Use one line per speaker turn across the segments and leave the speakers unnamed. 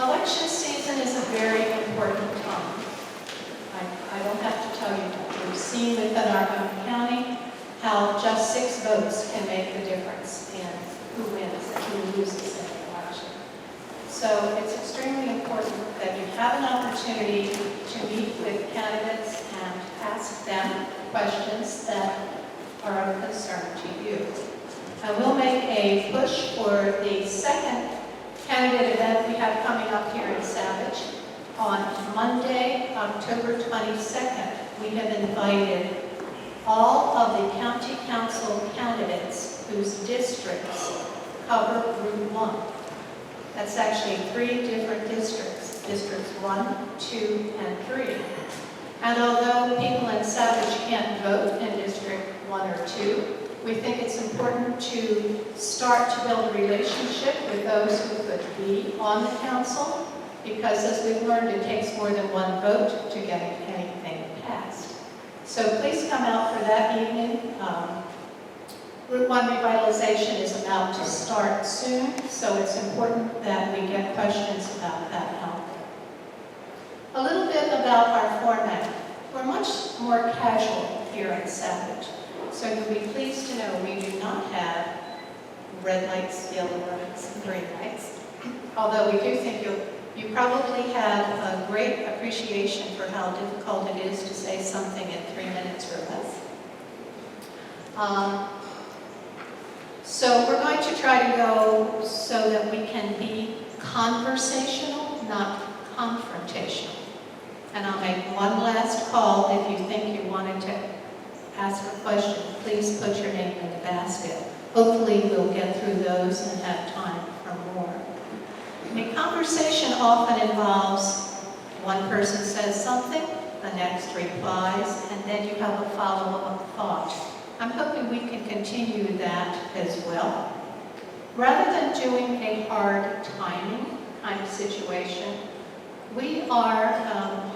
Election season is a very important time. I don't have to tell you that. We've seen within our own county how just 6 votes can make the difference in who wins and who loses in the election. So it's extremely important that you have an opportunity to meet with candidates and ask them questions that are of concern to you. I will make a push for the second candidate event we have coming up here in Savage. On Monday, October 22nd, we have invited all of the county council candidates whose districts cover Route 1. That's actually 3 different districts, districts 1, 2, and 3. And although people in Savage can't vote in District 1 or 2, we think it's important to start to build a relationship with those who could be on the council, because as we've learned, it takes more than 1 vote to get anything passed. So please come out for that evening. Route 1 revitalization is about to start soon, so it's important that we get questions about that out there. A little bit about our format. We're much more casual here at Savage. So you'll be pleased to know we do not have red lights, yellow lights, and green lights. Although we do think you probably have a great appreciation for how difficult it is to say something in 3 minutes or less. So we're going to try to go so that we can be conversational, not confrontational. And I'll make one last call. If you think you wanted to ask a question, please put your name in the basket. Hopefully we'll get through those and have time for more. I mean, conversation often involves one person says something, the next replies, and then you have a follow-up thought. I'm hoping we can continue that as well. Rather than doing a hard timing kind of situation, we are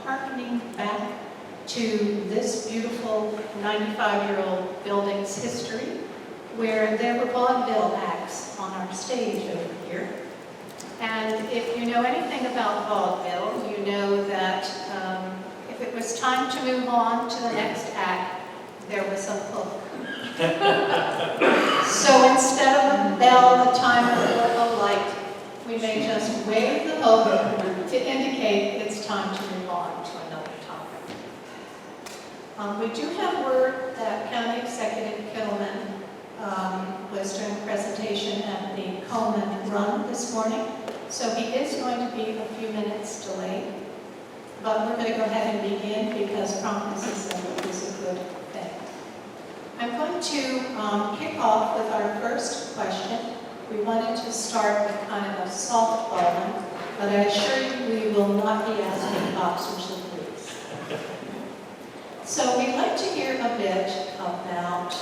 harkening back to this beautiful 95-year-old building's history, where there were vaudeville acts on our stage over here. And if you know anything about vaudeville, you know that if it was time to move on to the next act, there was a hook. So instead of a bell, a timer, or a light, we may just wave the hook to indicate it's time to move on to another topic. We do have word that County Executive Kittleman was doing a presentation at the Coleman Run this morning, so he is going to be a few minutes delayed. But we're going to go ahead and begin because promptness is a good thing. I'm going to kick off with our first question. We wanted to start with kind of a softball one, but I assure you we will not be asking boxers and please. So we'd like to hear a bit about,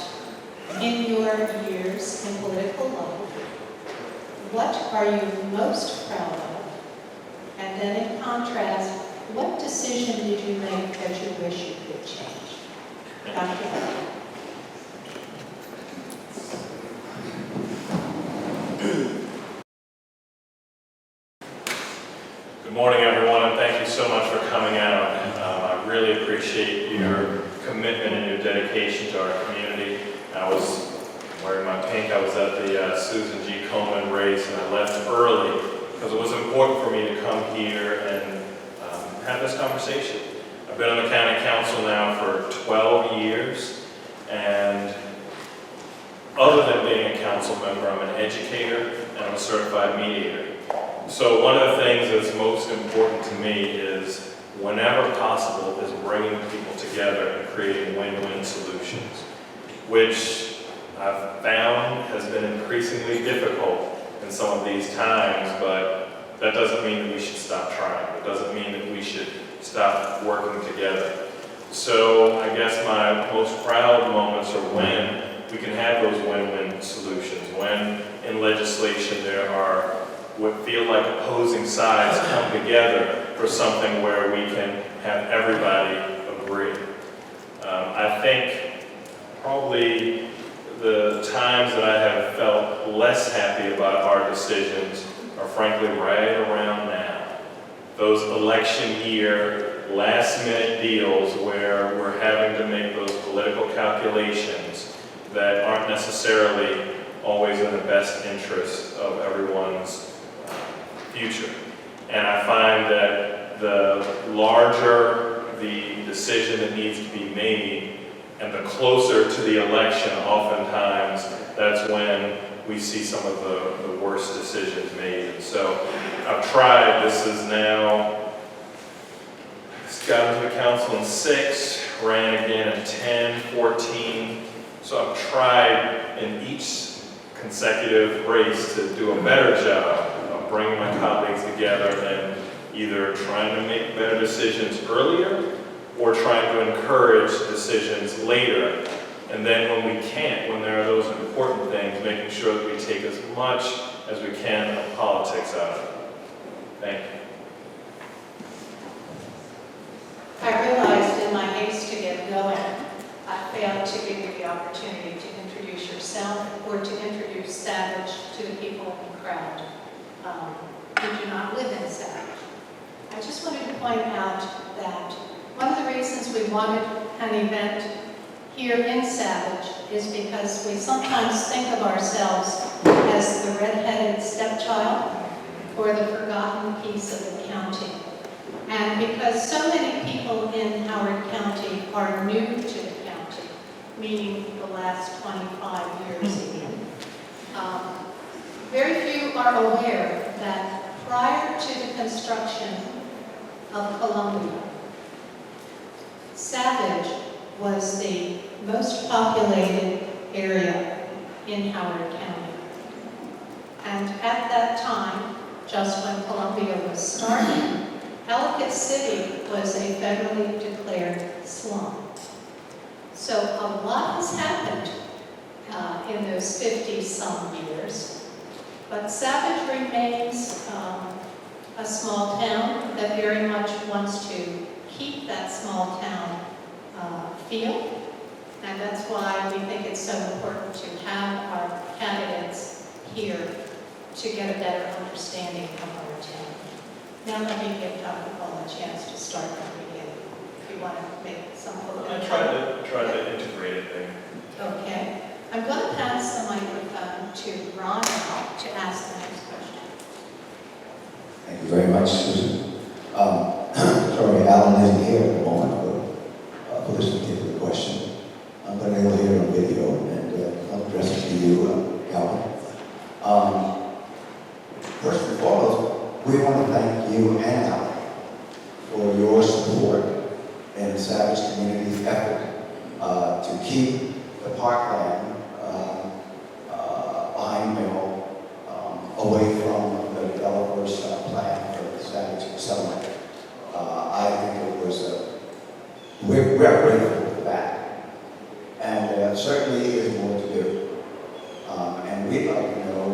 in your years in political life, what are you most proud of? And then in contrast, what decision did you make that you wish you could change? Dr. Ball.
Good morning, everyone, and thank you so much for coming out. I really appreciate your commitment and your dedication to our community. I was wearing my pink. I was at the Susan G. Komen race, and I left early because it was important for me to come here and have this conversation. I've been on the county council now for 12 years, and other than being a council member, I'm an educator and I'm a certified mediator. So one of the things that's most important to me is, whenever possible, is bringing people together and creating win-win solutions, which I've found has been increasingly difficult in some of these times, but that doesn't mean that we should stop trying. It doesn't mean that we should stop working together. So I guess my most proud moments are when we can have those win-win solutions, when in legislation there are what feel like opposing sides come together for something where we can have everybody agree. I think probably the times that I have felt less happy about our decisions are frankly right around now. those election year, last-minute deals where we're having to make those political calculations that aren't necessarily always in the best interest of everyone's future. And I find that the larger the decision that needs to be made and the closer to the election, oftentimes that's when we see some of the worst decisions made. And so I've tried, this is now, got into the council in 6, ran again in 10, 14. So I've tried in each consecutive race to do a better job of bringing my colleagues together and either trying to make better decisions earlier or trying to encourage decisions later. And then when we can't, when there are those important things, making sure that we take as much as we can of politics out of it. Thank you.
I realized in my haste to get going, I failed to give you the opportunity to introduce yourself or to introduce Savage to the people in the crowd who do not live in Savage. I just wanted to point out that one of the reasons we wanted an event here in Savage is because we sometimes think of ourselves as the red-headed stepchild or the forgotten piece of the county. And because so many people in Howard County are new to the county, meaning the last 25 years even, very few are aware that prior to the construction of Columbia, Savage was the most populated area in Howard County. And at that time, just when Columbia was starting, Ellicott City was a federally declared slum. So a lot has happened in those 50-some years, but Savage remains a small town that very much wants to keep that small town feel, and that's why we think it's so important to have our candidates here to get a better understanding of our town. Now let me give Dr. Ball a chance to start from the beginning. If you want to make some opening.
I tried to integrate it there.
Okay. I'm going to pass the microphone to Ron now to ask the next question.
Thank you very much, Susan. Sorry, Alan isn't here at the moment for this particular question. But I will hear it on video, and I'll address it to you, Calvin. First and foremost, we want to thank you and Alan for your support in the Savage community's effort to keep the parkland behind Mill away from the developer's plan for the Savage settlement. I think it was we're grateful for that, and certainly is more to do. And we'd like to know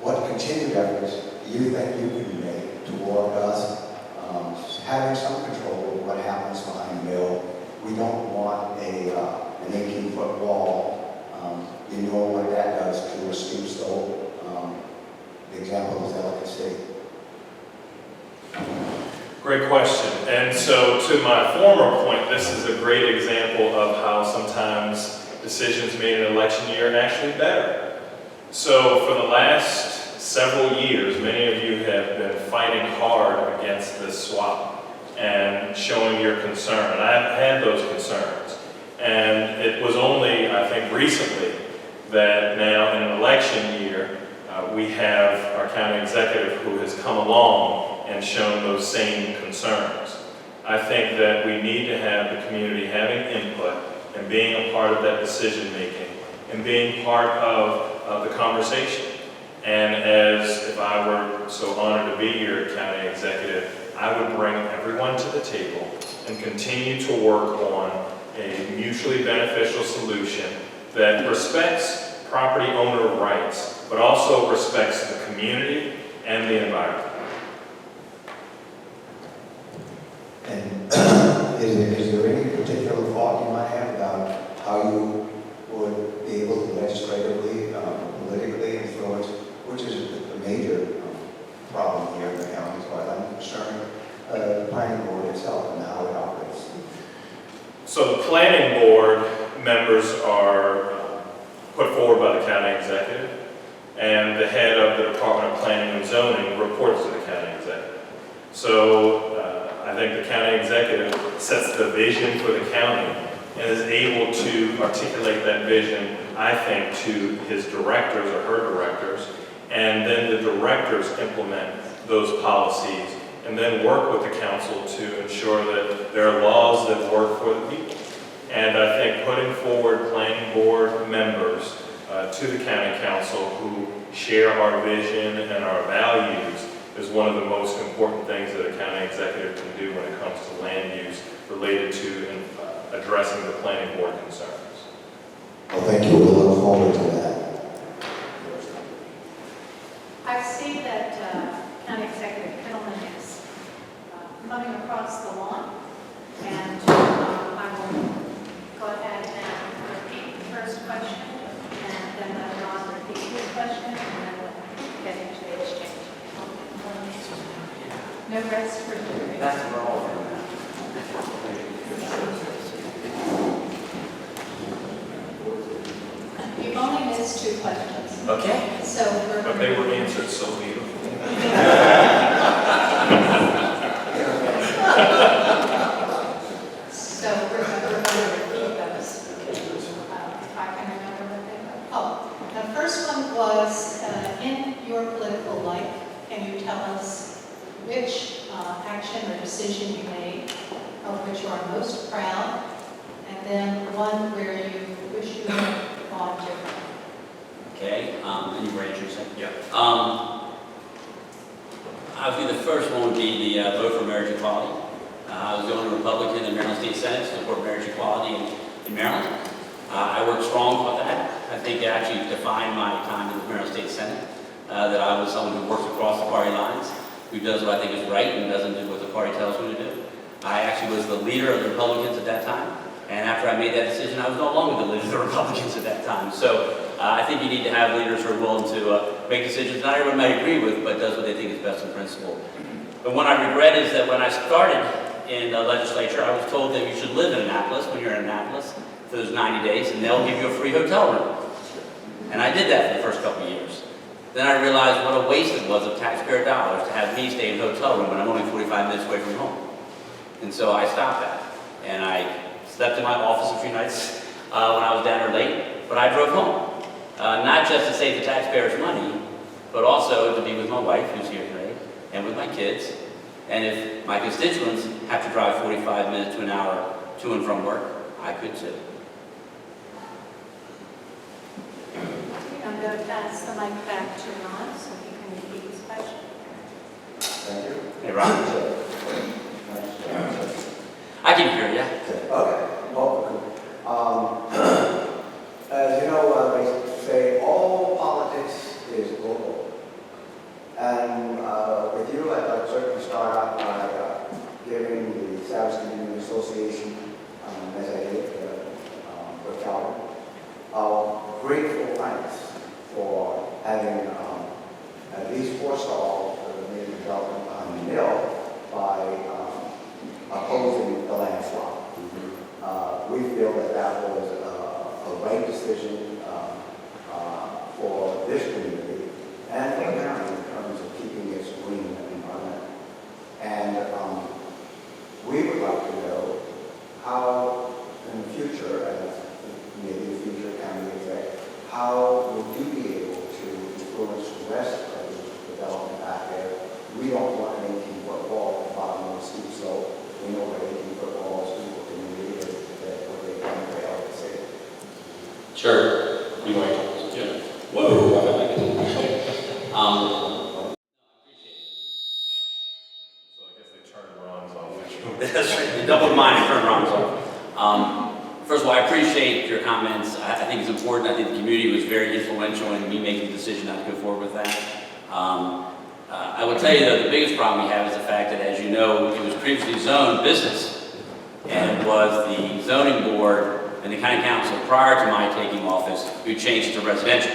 what continued efforts you think you can make toward us having some control over what happens behind Mill. We don't want an 18-foot wall. You know what that does to a steep slope. The example is Ellicott City.
Great question. And so to my former point, this is a great example of how sometimes decisions made in election year are actually better. So for the last several years, many of you have been fighting hard against this swap and showing your concern. And I've had those concerns. And it was only, I think, recently that now in an election year, we have our county executive who has come along and shown those same concerns. I think that we need to have the community having input and being a part of that decision making and being part of the conversation. And as if I were so honored to be your county executive, I would bring everyone to the table and continue to work on a mutually beneficial solution that respects property owner rights, but also respects the community and the environment.
And is there any particular thought you might have about how you would be able to legislatively, politically influence, which is a major problem here in the county, as far as I'm concerned, planning board itself and how it operates?
So the planning board members are put forward by the county executive, and the head of the Department of Planning and Zoning reports to the county executive. So I think the county executive sets the vision for the county and is able to articulate that vision, I think, to his directors or her directors, and then the directors implement those policies and then work with the council to ensure that there are laws that work for the people. And I think putting forward planning board members to the county council who share our vision and our values is one of the most important things that a county executive can do when it comes to land use related to addressing the planning board concerns.
Well, thank you. We'll look forward to that.
I see that County Executive Kittleman is coming across the lawn, and I will go ahead and repeat the first question, and then let Ron repeat his question, and then we'll get into the exchange. No rest for today.
That's where all of
You've only missed 2 questions.
Okay.
So we're
But they were answered so beautifully.
So we're going to repeat those. If I can remember what they were. Oh, the first one was, in your political life, can you tell us which action or decision you made of which you are most proud, and then one where you wish you had gone differently?
Okay, and you were interested?
Yeah.
Obviously, the first one would be the vote for marriage equality. I was the only Republican in the Maryland State Senate to support marriage equality in Maryland. I worked strong for that. I think it actually defined my time in the Maryland State Senate, that I was someone who works across the party lines, who does what I think is right and doesn't do what the party tells me to do. I actually was the leader of the Republicans at that time, and after I made that decision, I was no longer the leader of the Republicans at that time. So I think you need to have leaders who are willing to make decisions not everyone might agree with, but does what they think is best in principle. But one I regret is that when I started in the legislature, I was told that you should live in Annapolis when you're in Annapolis for those 90 days, and they'll give you a free hotel room. And I did that for the first couple of years. Then I realized what a waste it was of taxpayer dollars to have me stay in a hotel room when I'm only 45 minutes away from home. And so I stopped that. And I slept in my office a few nights when I was down there late, but I drove home. Not just to save the taxpayers money, but also to be with my wife, who's here today, and with my kids. And if my constituents have to drive 45 minutes to an hour to and from work, I could too.
I'm going to pass the mic back to Ron so he can repeat his question.
Thank you.
Hey, Ron. I can hear you.
Okay. Well, as you know, they say all politics is global. And with you, I'd like to certainly start out by giving the Savage Community Association, as I did with Calvin, grateful thanks for having at least forestalled the community development on the mill by opposing the land swap. We feel that that was a right decision for this community and for the county in terms of keeping its green environment. And we would like to know how, in the future, as maybe the future county exec, how would you be able to influence the rest of the development back there? We don't want an 18-foot wall at the bottom of the steep slope. We know what 18-foot walls do for community that what they can fail to say.
Sure. You want to? Yeah. Whoa.
So I guess they turned Ron's off.
That's right. You doubled mine and turned Ron's off. First of all, I appreciate your comments. I think it's important. I think the community was very influential in me making the decision not to go forward with that. I will tell you, though, the biggest problem we have is the fact that, as you know, it was previously zoned business, and it was the zoning board and the county council prior to my taking office who changed it to residential.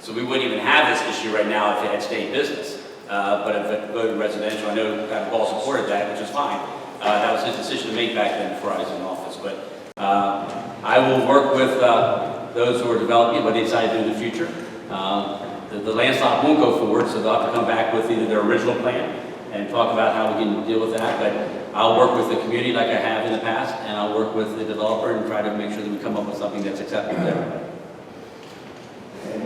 So we wouldn't even have this issue right now if it had stayed business. but if it voted residential, I know Dr. Ball supported that, which is fine. That was his decision to make back then before I was in office. But I will work with those who are developing what they decide to do in the future. The land swap won't go forward, so they'll have to come back with either their original plan and talk about how we can deal with that. But I'll work with the community like I have in the past, and I'll work with the developer and try to make sure that we come up with something that's acceptable to everybody.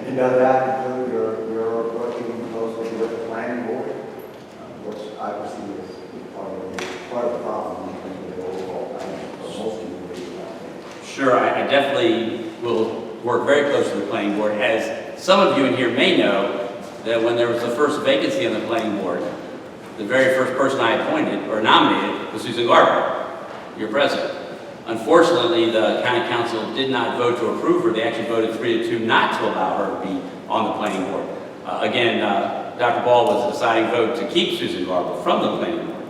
And does that include your working closely with the planning board, which I perceive as part of the problem in the overall planning for most people.
Sure, I definitely will work very close to the planning board. As some of you in here may know, that when there was the first vacancy on the planning board, the very first person I appointed or nominated was Susan Garber, your president. Unfortunately, the county council did not vote to approve her. They actually voted 3-2 not to allow her to be on the planning board. Again, Dr. Ball was the deciding vote to keep Susan Garber from the planning board.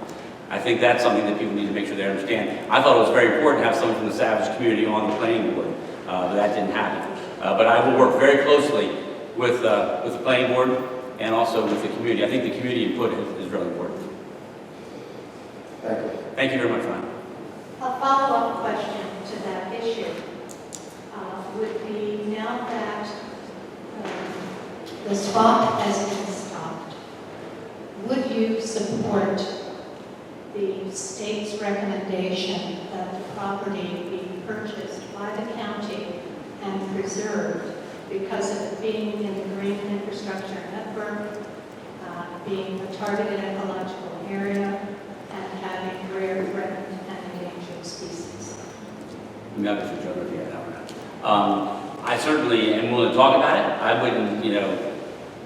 I think that's something that people need to make sure they understand. I thought it was very important to have someone from the Savage community on the planning board, but that didn't happen. But I will work very closely with the planning board and also with the community. I think the community input is really important.
Thank you.
Thank you very much, Ron.
A follow-up question to that issue would be, now that the swap has been stopped, would you support the state's recommendation that the property be purchased by the county and preserved because of it being in the green infrastructure network, being a targeted ecological area, and having rare, threatened, and endangered species?
Maybe I'll just jump over here now. I certainly am willing to talk about it.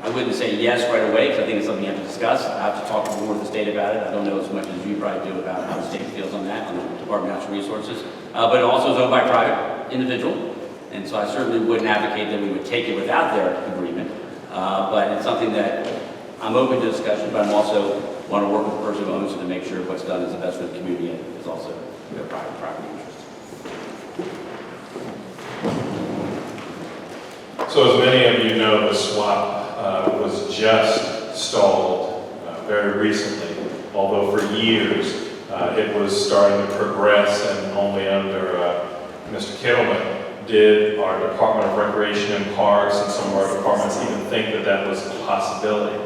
I wouldn't say yes right away, because I think it's something you have to discuss. I have to talk more with the state about it. I don't know as much as you probably do about how the state feels on that, on the Department of Natural Resources. But it also is owned by a private individual, and so I certainly wouldn't advocate that we would take it without their agreement. But it's something that I'm open to discussion, but I'm also want to work with the person who owns it to make sure what's done is the best for the community and is also their private property interest.
So as many of you know, the swap was just stalled very recently, although for years it was starting to progress, and only under Mr. Kittleman did our Department of Recreation and Parks and some of our departments even think that that was a possibility.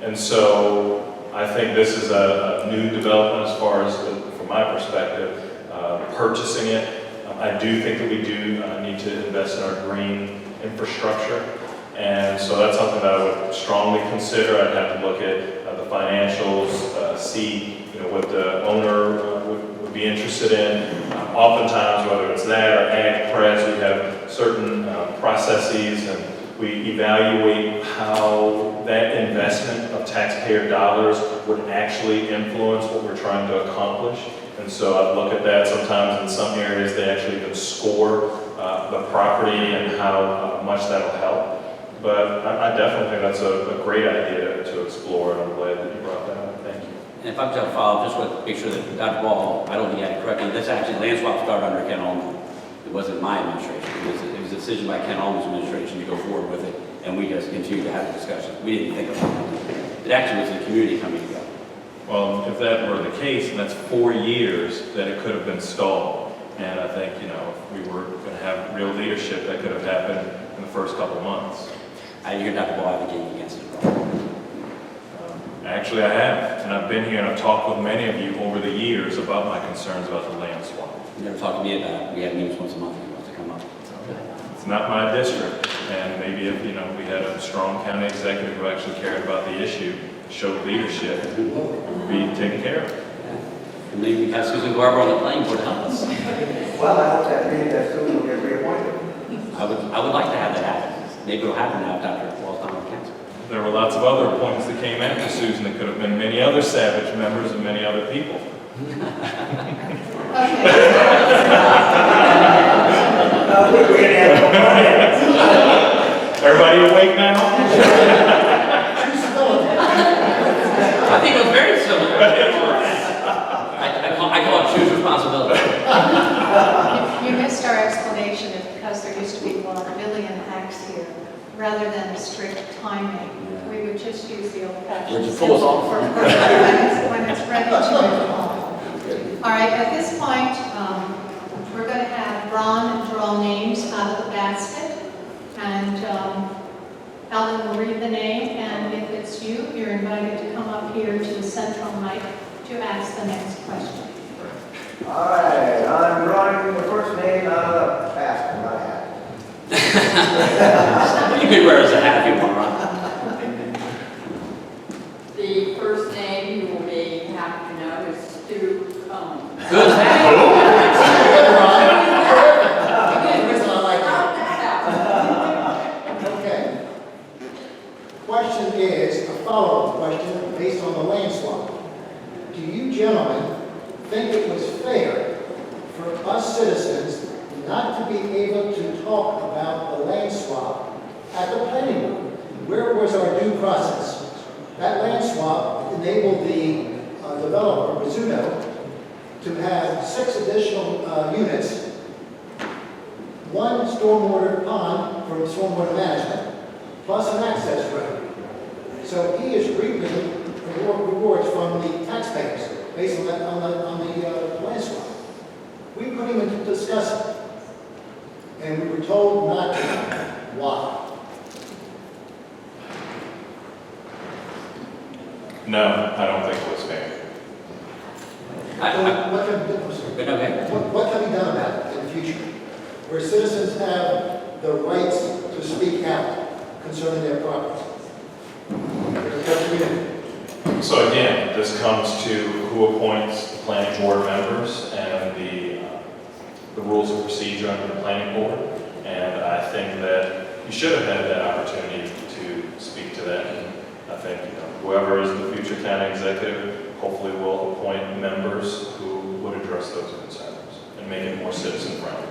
And so I think this is a new development as far as, from my perspective, purchasing it. I do think that we do need to invest in our green infrastructure, and so that's something that I would strongly consider. I'd have to look at the financials, see what the owner would be interested in. Oftentimes, whether it's that or ag press, we have certain processes, and we evaluate how that investment of taxpayer dollars would actually influence what we're trying to accomplish. And so I'd look at that. Sometimes in some areas they actually even score the property and how much that'll help. But I definitely think that's a great idea to explore, and I'm glad that you brought that up. Thank you.
And if I could follow up, just want to make sure that Dr. Ball, I don't think he had it correctly, this actually, land swap started under Ken Ullman. It wasn't my administration. It was a decision by Ken Ullman's administration to go forward with it, and we just continued to have a discussion. We didn't think about it. It actually was the community coming together.
Well, if that were the case, then that's 4 years that it could have been stalled. And I think, if we were going to have real leadership, that could have happened in the first couple of months.
I hear Dr. Ball advocating against it.
Actually, I have, and I've been here and I've talked with many of you over the years about my concerns about the land swap.
You never talked to me about it. We have meetings once a month. He wants to come up.
It's not my district, and maybe if, we had a strong county executive who actually cared about the issue, showed leadership, it would be taken care of.
And maybe we have Susan Garber on the planning board to help us.
Well, I hope that means that Susan will get reappointed.
I would like to have that happen. Maybe it'll happen now if Dr. Ball's not on council.
There were lots of other appointments that came after Susan that could have been many other Savage members and many other people. Everybody awake now?
I think it was very similar. I call it choose responsibility.
You missed our explanation. It's because there used to be 1 million acts here, rather than a strict timing. We would just use the old-fashioned
Would you pull us off?
for when it's ready to move on. All right, at this point, we're going to have Ron draw names out of the basket, and Ellen will read the name, and if it's you, you're invited to come up here to the central mic to ask the next question.
All right, I'm drawing the first name out of the basket, my hat.
You could wear as a hat if you want, Ron.
The first name you will be happy to know is Stu Cohen.
Good.
Okay. Question is, a follow-up question based on the land swap. Do you gentlemen think it was fair for us citizens not to be able to talk about the land swap at the planning board? Where was our due process? That land swap enabled the developer, Rizzuto, to have 6 additional units, 1 stormwater pond for stormwater management, plus an access road. So he is reaping rewards from the taxpayers based on the land swap. We put him in to discuss it, and we were told not to. Why?
No, I don't think it was fair.
What can be done about it in the future? Where citizens have the rights to speak out concerning their property.
So again, this comes to who appoints the planning board members and the rules of procedure under the planning board. And I think that you should have had that opportunity to speak to that. And I think whoever is the future county executive hopefully will appoint members who would address those concerns and make it more citizen-friendly.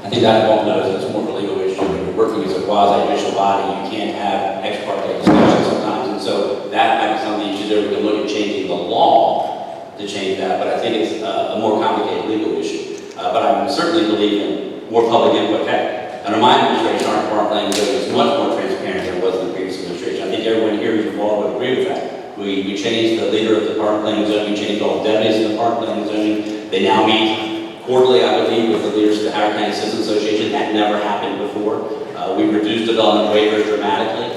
I think that won't know that it's more of a legal issue. When you're working as a quasi-judicial body, you can't have ex parte discussions sometimes. And so that might be some of the issues there. We can look at changing the law to change that, but I think it's a more complicated legal issue. But I certainly believe in more public input. Heck, under my administration, our department is much more transparent than it was in the previous administration. I think everyone here who's involved would agree with that. We changed the leader of the Department of Planning and Zoning, we changed all the deputies in the Department of Planning and Zoning. They now meet quarterly, I believe, with the leaders of the Howard County Citizens Association. That never happened before. We've reduced development waivers dramatically.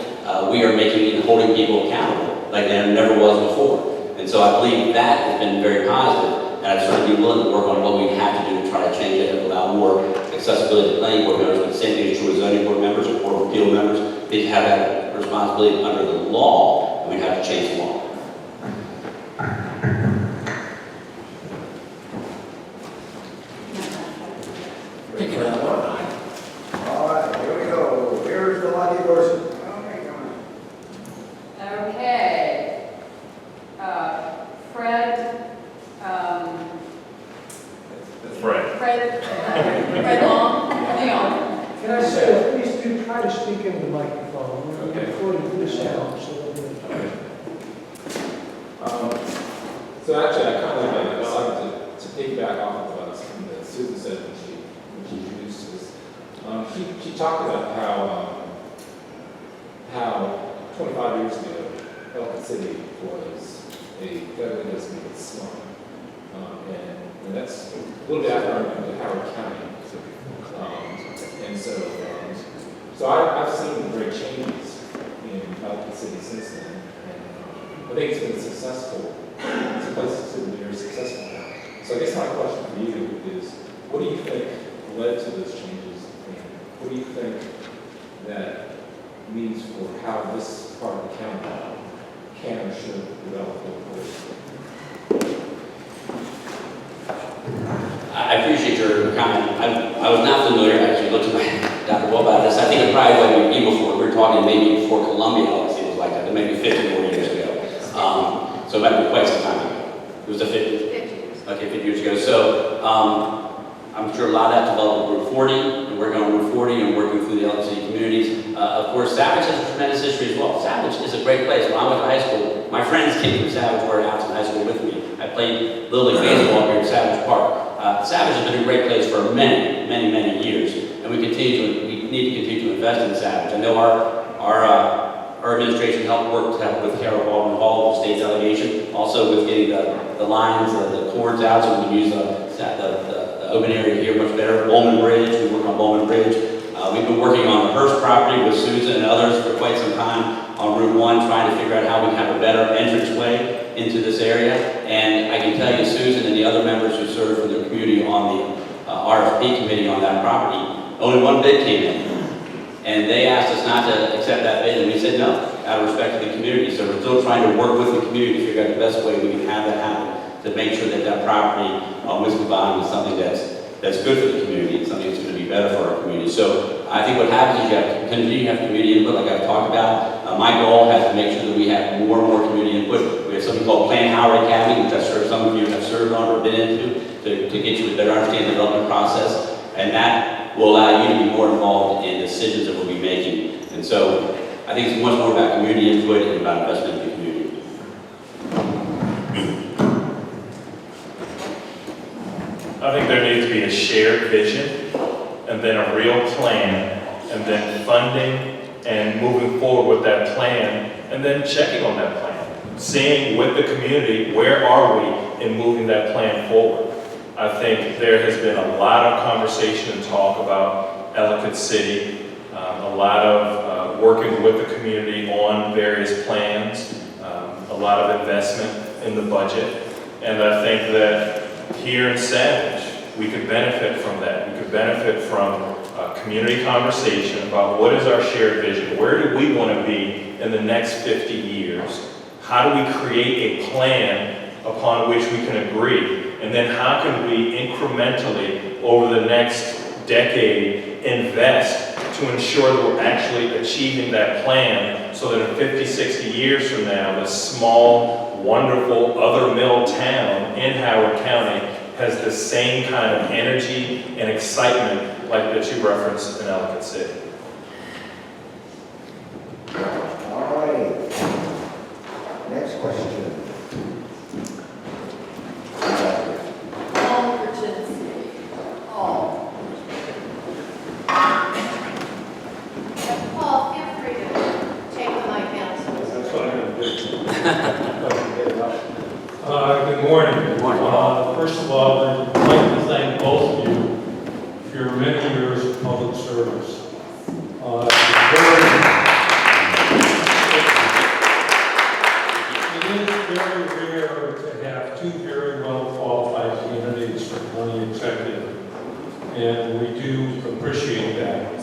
We are making and holding people accountable like there never was before. And so I believe that has been very positive. And I'd certainly be willing to work on what we have to do to try to change it and allow more accessibility to planning board members. But the same thing is true with zoning board members or board of appeal members. They have that responsibility under the law, and we have to change the law.
All right, here we go. Here's the lucky person.
Okay. Fred Long.
Can I say, please do try to speak into the microphone. We're
Okay.
recording this sound, so that
So actually, I kind of decided to piggyback off of something that Susan said when she introduced this. She talked about how 25 years ago, Ellicott City was a federally designated slum. And that's a little bit after I moved to Howard County. And so I've seen great changes in Ellicott City since then. And I think it's been successful. It's a place that's been very successful now. So I guess my question for you is, what do you think led to those changes? And what do you think that means for how this part of the county can or should develop going forward?
I appreciate your comment. I was not familiar, I actually looked at my Dr. Wall about this. I think it probably wasn't even before. We were talking maybe before Columbia, obviously, it was like that, maybe 50 more years ago. So it might be quite some time ago. It was the 50?
50 years.
Okay, 50 years ago. So I'm sure a lot of that developed with Route 40, and working on Route 40 and working through the Ellicott City communities. Of course, Savage has a tremendous history as well. Savage is a great place. When I went to high school, my friends came from Savage, were out in high school with me. I played Little League baseball here at Savage Park. Savage has been a great place for many, many, many years, and we continue to, we need to continue to invest in Savage. I know our administration helped work with Kittleman and Ball, the state delegation, also with getting the lines, the cords out so we can use the open area here much better. Bowman Bridge, we work on Bowman Bridge. We've been working on the Hearst property with Susan and others for quite some time on Route 1, trying to figure out how we can have a better entranceway into this area. And I can tell you, Susan and the other members who serve for the community on the RFP committee on that property, only one bid came in. And they asked us not to accept that bid, and we said no, out of respect to the community. So we're still trying to work with the community to figure out the best way we can have that happen, to make sure that that property on Whiskey Bottom is something that's good for the community, something that's going to be better for our community. So I think what happens is you have to continue to have community input, like I've talked about. My goal has to make sure that we have more and more community input. We have something called Plan Howard Academy, which I'm sure some of you have served on or been into, to get you to better understand the development process. And that will allow you to be more involved in decisions that we'll be making. And so I think it's much more about community input and about investment in the community.
I think there needs to be a shared vision, and then a real plan, and then funding, and moving forward with that plan, and then checking on that plan. Seeing with the community, where are we in moving that plan forward? I think there has been a lot of conversation and talk about Ellicott City, a lot of working with the community on various plans, a lot of investment in the budget, and I think that here in Savage, we could benefit from that. We could benefit from a community conversation about what is our shared vision, where do we want to be in the next 50 years, how do we create a plan upon which we can agree, and then how can we incrementally over the next decade invest to ensure that we're actually achieving that plan so that in 50, 60 years from now, this small, wonderful other mill town in Howard County has the same kind of energy and excitement like that you referenced in Ellicott City.
All right. Next question.
All urgency, all.
Paul, feel free to take the mic now.
That's what I'm going to do. Good morning.
Good morning.
First of all, I'd like to thank both of you for your many years of public service. It is very rare to have two very well-qualified candidates for county executive, and we do appreciate that.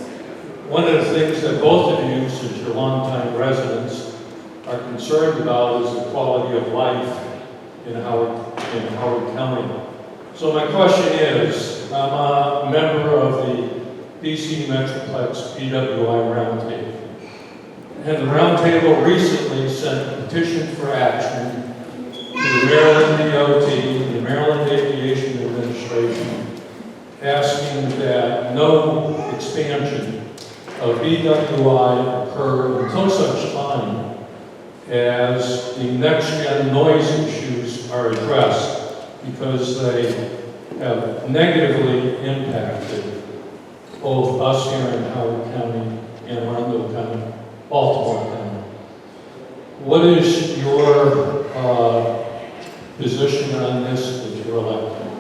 One of the things that both of you, since you're longtime residents, are concerned about is the quality of life in Howard County. So my question is, I'm a member of the DC Metroplex BWI Roundtable. And the Roundtable recently sent a petition for action to the Maryland DOT, the Maryland Aviation Administration, asking that no expansion of BWI occur until such time as the next-gen noise issues are addressed, because they have negatively impacted both us here in Howard County, Anne Arundel County, Baltimore County. What is your position on this that you're elected?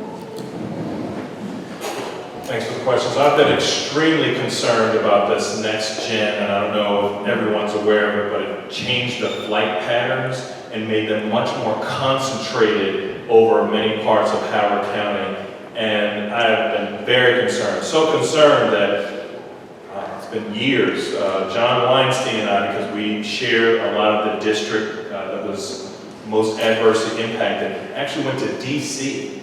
Thanks for the questions. I've been extremely concerned about this next gen, and I don't know if everyone's aware of it, but it changed the flight patterns and made them much more concentrated over many parts of Howard County. And I've been very concerned, so concerned that it's been years. John Weinstein and I, because we shared a lot of the district that was most adversely impacted, actually went to DC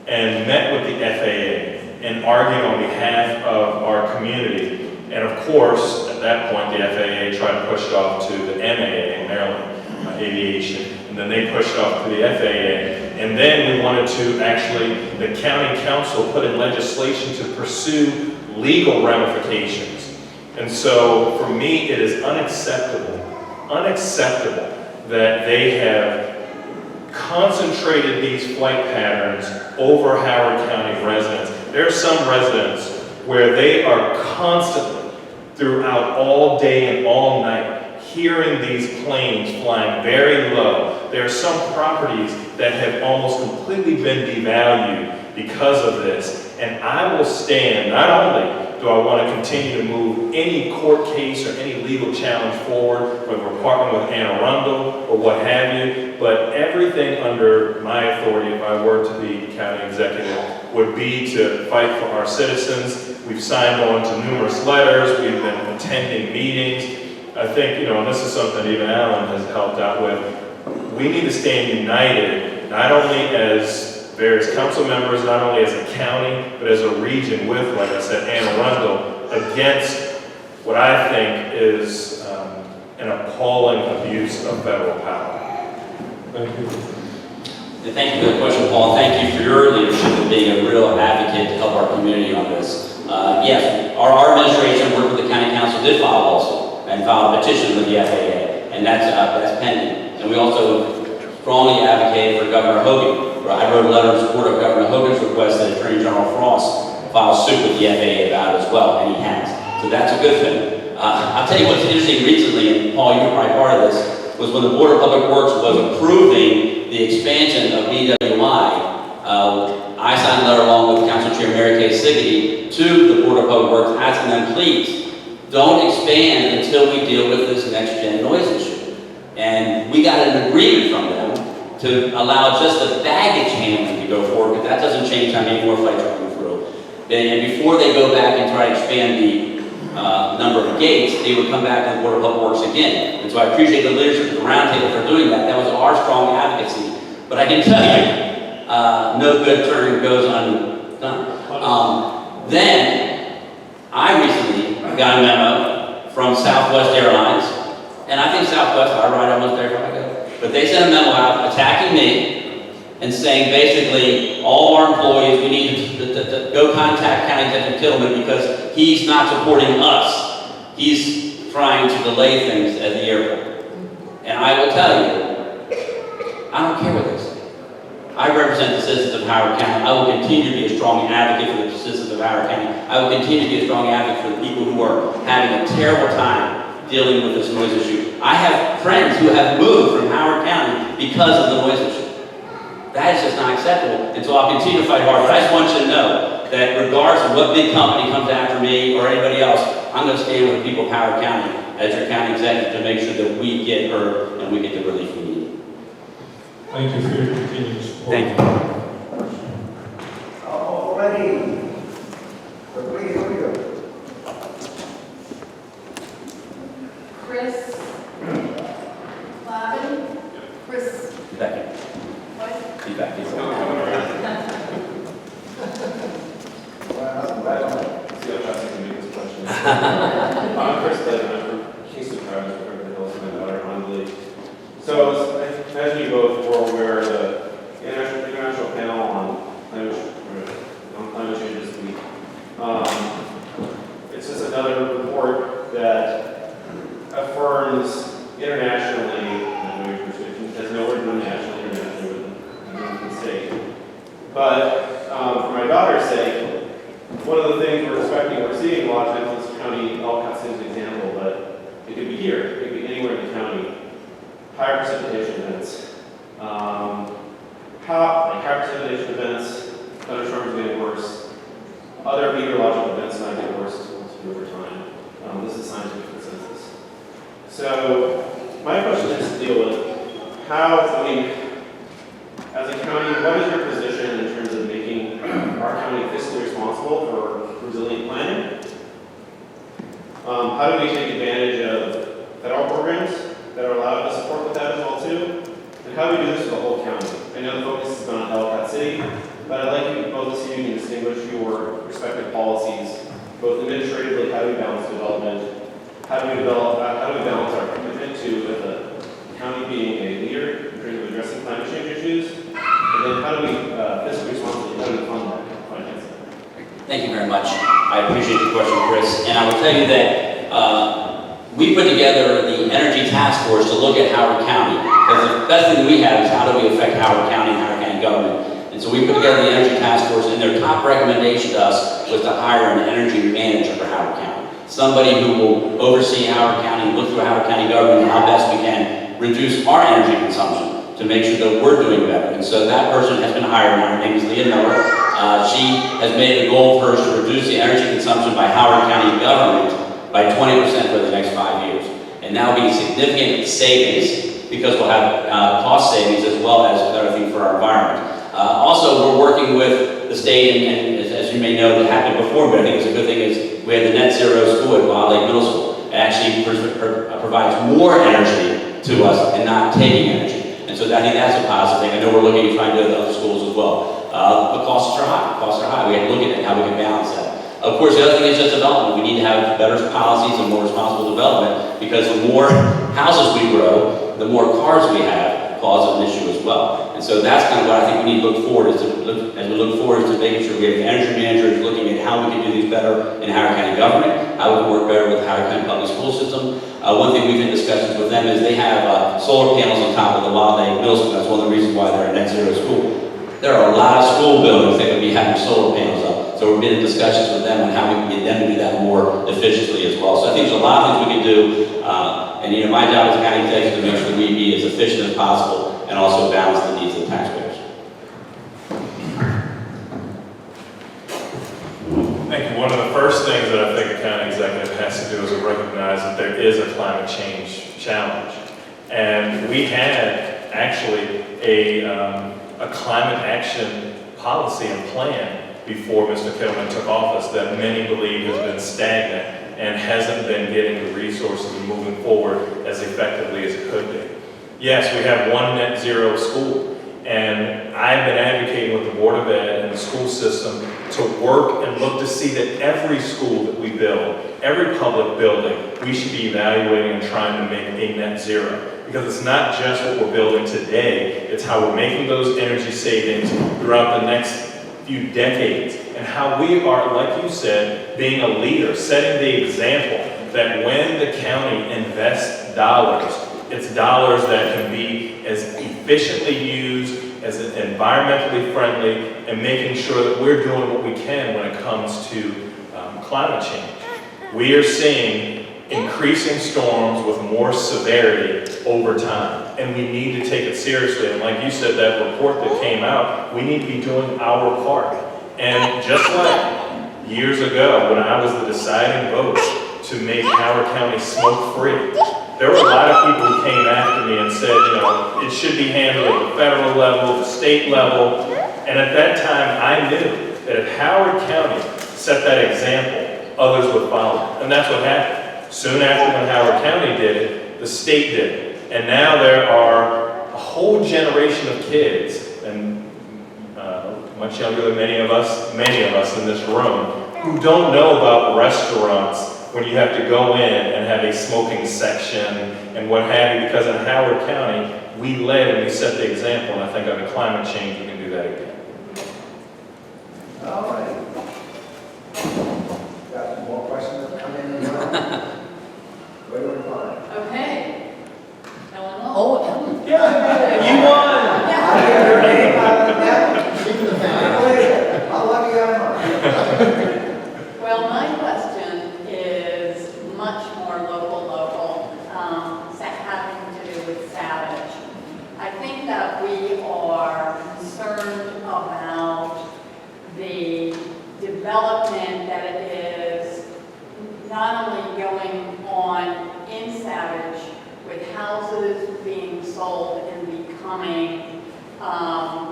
and met with the FAA and argued on behalf of our community. And of course, at that point, the FAA tried to push it off to the MAA, Maryland Aviation, and then they pushed it off to the FAA. And then we wanted to actually, the county council put in legislation to pursue legal ramifications. And so for me, it is unacceptable that they have concentrated these flight patterns over Howard County residents. There are some residents where they are constantly throughout all day and all night, hearing these planes flying very low. There are some properties that have almost completely been devalued because of this. And I will stand, not only do I want to continue to move any court case or any legal challenge forward, whether we're partnering with Anne Arundel or what have you, but everything under my authority, if I were to be county executive, would be to fight for our citizens. We've signed on to numerous letters, we've been attending meetings. I think, and this is something even Alan has helped out with, we need to stand united, not only as various council members, not only as a county, but as a region with, like I said, Anne Arundel, against what I think is an appalling abuse of federal power.
Thank you.
And thank you for the question, Paul. Thank you for your leadership and being a real advocate to help our community on this. Yes, our administration worked with the county council, did file a lawsuit and filed a petition with the FAA, and that's pending. And we also strongly advocated for Governor Hogan. I wrote a letter in support of Governor Hogan's request that Attorney General Frost file suit with the FAA about it as well, and he has. So that's a good thing. I'll tell you what's interesting recently, and Paul, you were probably part of this, was when the Board of Public Works was approving the expansion of BWI, I signed a letter along with Council Chair Mary Kay Siggety to the Board of Public Works asking them, please, don't expand until we deal with this next-gen noise issue. And we got an agreement from them to allow just the baggage handling to go forward, but that doesn't change how many more flights are coming through. And before they go back and try to expand the number of gates, they would come back to the Board of Public Works again. And so I appreciate the leadership of the roundtable for doing that. That was our strong advocacy. But I can tell you, no good turn goes undone. Then, I recently got a memo from Southwest Airlines, and I think Southwest, I ride almost there if I go. But they sent a memo out attacking me and saying basically all our employees, we need to go contact County Executive Kittleman because he's not supporting us. He's trying to delay things at the airport. And I will tell you, I don't care what they say. I represent the citizens of Howard County. I will continue to be a strong advocate for the citizens of Howard County. I will continue to be a strong advocate for the people who are having a terrible time dealing with this noise issue. I have friends who have moved from Howard County because of the noise issue. That is just not acceptable, and so I'll continue to fight hard. But I just want you to know that regardless of what big company comes after me or anybody else, I'm going to stand with the people of Howard County as your county executive to make sure that we get heard and we get the relief we need.
Thank you for your continued support.
Thank you.
Already.
Chris Lavin? Chris,
Be back here.
what?
Be back here.
See how fast I can make this question. I'm Chris Lavin. I'm from Kingston, Private, from the Hills, my daughter, Anjali. So, as you both were aware, the International Panel on Climate Change this week. It's just another report that affirms internationally, has nowhere to do nationally, internationally with the state. But for my daughter's sake, one of the things we're seeing a lot of times in this county, Ellicott City's an example, but it could be here, it could be anywhere in the county. Higher precipitation events. Higher precipitation events, thunderstorms getting worse. Other meteorological events might get worse over time. This is scientific consensus. So my question is to deal with how, as a county, what is your position in terms of making our county fiscally responsible for resilient planning? How do we take advantage of federal programs that are allowed to support with that as well too? And how do we do this for the whole county? I know the focus is on Ellicott City, but I'd like you both to see if you can distinguish your respective policies, both administratively, how do we balance development, how do we balance our commitment to the county being a leader in terms of addressing climate change issues, and then how do we fiscally responsibly, how do we fund that financing?
Thank you very much. I appreciate your question, Chris. And I will tell you that we put together the Energy Task Force to look at Howard County. Because the best thing we have is how do we affect Howard County and Howard County government. And so we put together the Energy Task Force, and their top recommendation to us was to hire an energy manager for Howard County. somebody who will oversee Howard County, look through Howard County government, and how best we can reduce our energy consumption to make sure that we're doing better. And so that person has been hired now. Her name is Leah Miller. She has made a goal for us to reduce the energy consumption by Howard County government by 20% for the next 5 years. And that will be significant savings because we'll have cost savings as well as other things for our environment. Also, we're working with the state, and as you may know, that happened before, but I think it's a good thing, is we had the net zero school at Wild Lake Middle School. It actually provides more energy to us and not taking energy. And so I think that's a positive thing. I know we're looking at trying to do it at other schools as well. The costs are high. Costs are high. We have to look at how we can balance that. Of course, the other thing is just development. We need to have better policies and more responsible development because the more houses we grow, the more cars we have, causes an issue as well. And so that's kind of what I think we need to look forward as we look forward to making sure we have energy managers looking at how we can do these better in Howard County government, how we can work better with the Howard County public school system. One thing we've had discussions with them is they have solar panels on top of the Wild Lake Middle School. That's one of the reasons why they're a net zero school. There are a lot of school buildings that would be having solar panels up. So we've been in discussions with them on how we can get them to do that more efficiently as well. So I think there's a lot of things we can do. And you know, my job as a county executive is to make sure we be as efficient as possible and also balance the needs of the taxpayers.
Thank you. One of the first things that I think a county executive has to do is recognize that there is a climate change challenge. And we had actually a climate action policy and plan before Mr. Kittleman took office that many believe has been stagnant and hasn't been getting the resources and moving forward as effectively as it could be. Yes, we have one net zero school, and I've been advocating with the Board of Ed and the school system to work and look to see that every school that we build, every public building, we should be evaluating and trying to make a net zero. Because it's not just what we're building today, it's how we're making those energy savings throughout the next few decades, and how we are, like you said, being a leader, setting the example that when the county invests dollars, it's dollars that can be as efficiently used, as environmentally friendly, and making sure that we're doing what we can when it comes to climate change. We are seeing increasing storms with more severity over time, and we need to take it seriously. And like you said, that report that came out, we need to be doing our part. And just like years ago when I was the deciding vote to make Howard County smoke-free, there were a lot of people who came after me and said, you know, it should be handled at the federal level, the state level. And at that time, I knew that if Howard County set that example, others would follow. And that's what happened. Soon after when Howard County did it, the state did it. And now there are a whole generation of kids, and much younger than many of us in this room, who don't know about restaurants when you have to go in and have a smoking section and what have you, because in Howard County, we led and we set the example, and I think under climate change, we can do that again.
All right. Got some more questions that come in now? Where do we find?
Okay. Ellen.
Oh, Ellen.
You won!
I hear her name out of the net. I believe it. How lucky am I?
Well, my question is much more local, having to do with Savage. I think that we are concerned about the development that it is not only going on in Savage with houses being sold and becoming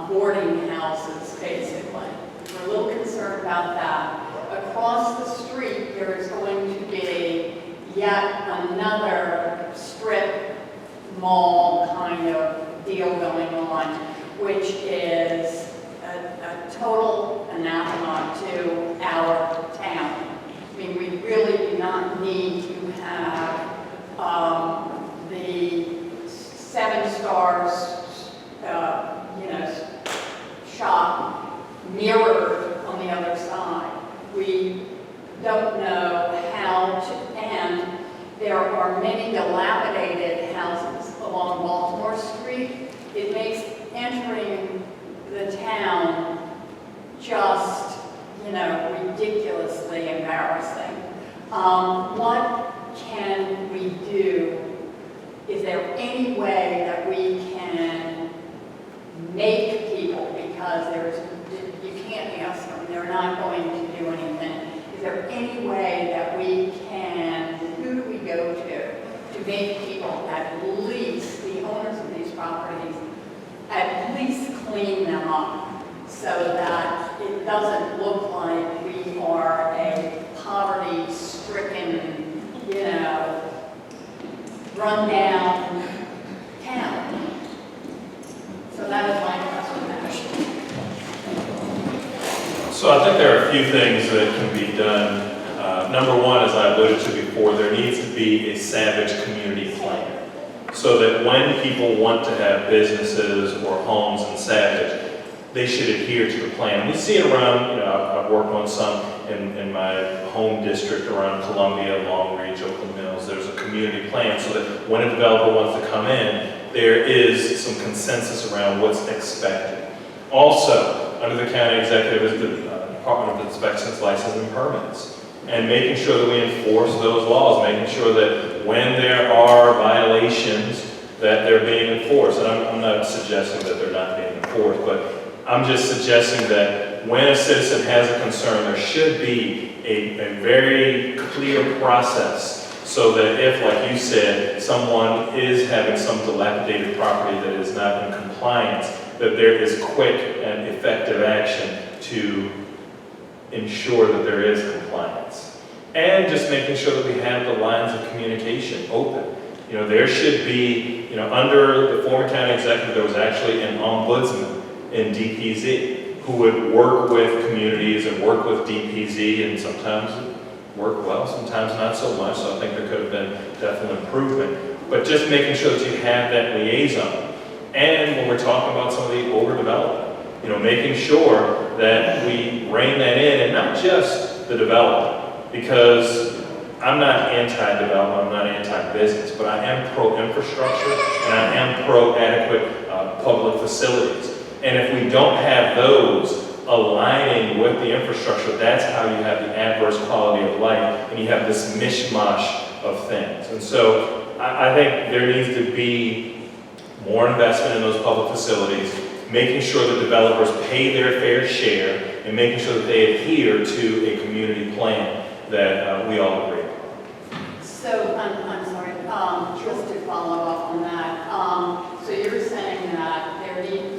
boarding houses, basically. We're a little concerned about that. Across the street, there is going to be yet another strip mall kind of deal going on, which is a total anathema to our town. I mean, we really do not need to have the 7 Stars, shop mirrored on the other side. We don't know how to, and there are many dilapidated houses along Baltimore Street. It makes entering the town just, ridiculously embarrassing. What can we do? Is there any way that we can make people, because you can't ask them, they're not going to do anything. Is there any way that we can, who do we go to make people, at least the owners of these properties, at least clean them up so that it doesn't look like we are a poverty-stricken, run-down town? So that is my question.
So I think there are a few things that can be done. Number one, as I alluded to before, there needs to be a Savage community plan, so that when people want to have businesses or homes in Savage, they should adhere to the plan. We see it around, I've worked on some in my home district around Columbia, Long Ridge, Oakland Mills. There's a community plan so that when a developer wants to come in, there is some consensus around what's expected. Also, under the county executive is the Department of Inspections, License, and Permits. And making sure that we enforce those laws, making sure that when there are violations, that they're being enforced. And I'm not suggesting that they're not being enforced, but I'm just suggesting that when a citizen has a concern, there should be a very clear process so that if, like you said, someone is having some dilapidated property that is not in compliance, that there is quick and effective action to ensure that there is compliance. And just making sure that we have the lines of communication open. There should be, under the former county executive, there was actually an ombudsman in DPZ who would work with communities and work with DPZ, and sometimes it worked well, sometimes not so much, so I think there could have been definite improvement. But just making sure that you have that liaison. And when we're talking about some of the overdevelopment, making sure that we rein that in, and not just the development, because I'm not anti-development, I'm not anti-business, but I am pro-infrastructure, and I am pro-adequate public facilities. And if we don't have those aligning with the infrastructure, that's how you have the adverse quality of life, and you have this mishmash of things. And so I think there needs to be more investment in those public facilities, making sure that developers pay their fair share, and making sure that they adhere to a community plan that we all agree on.
So, I'm sorry, just to follow up on that. So you're saying that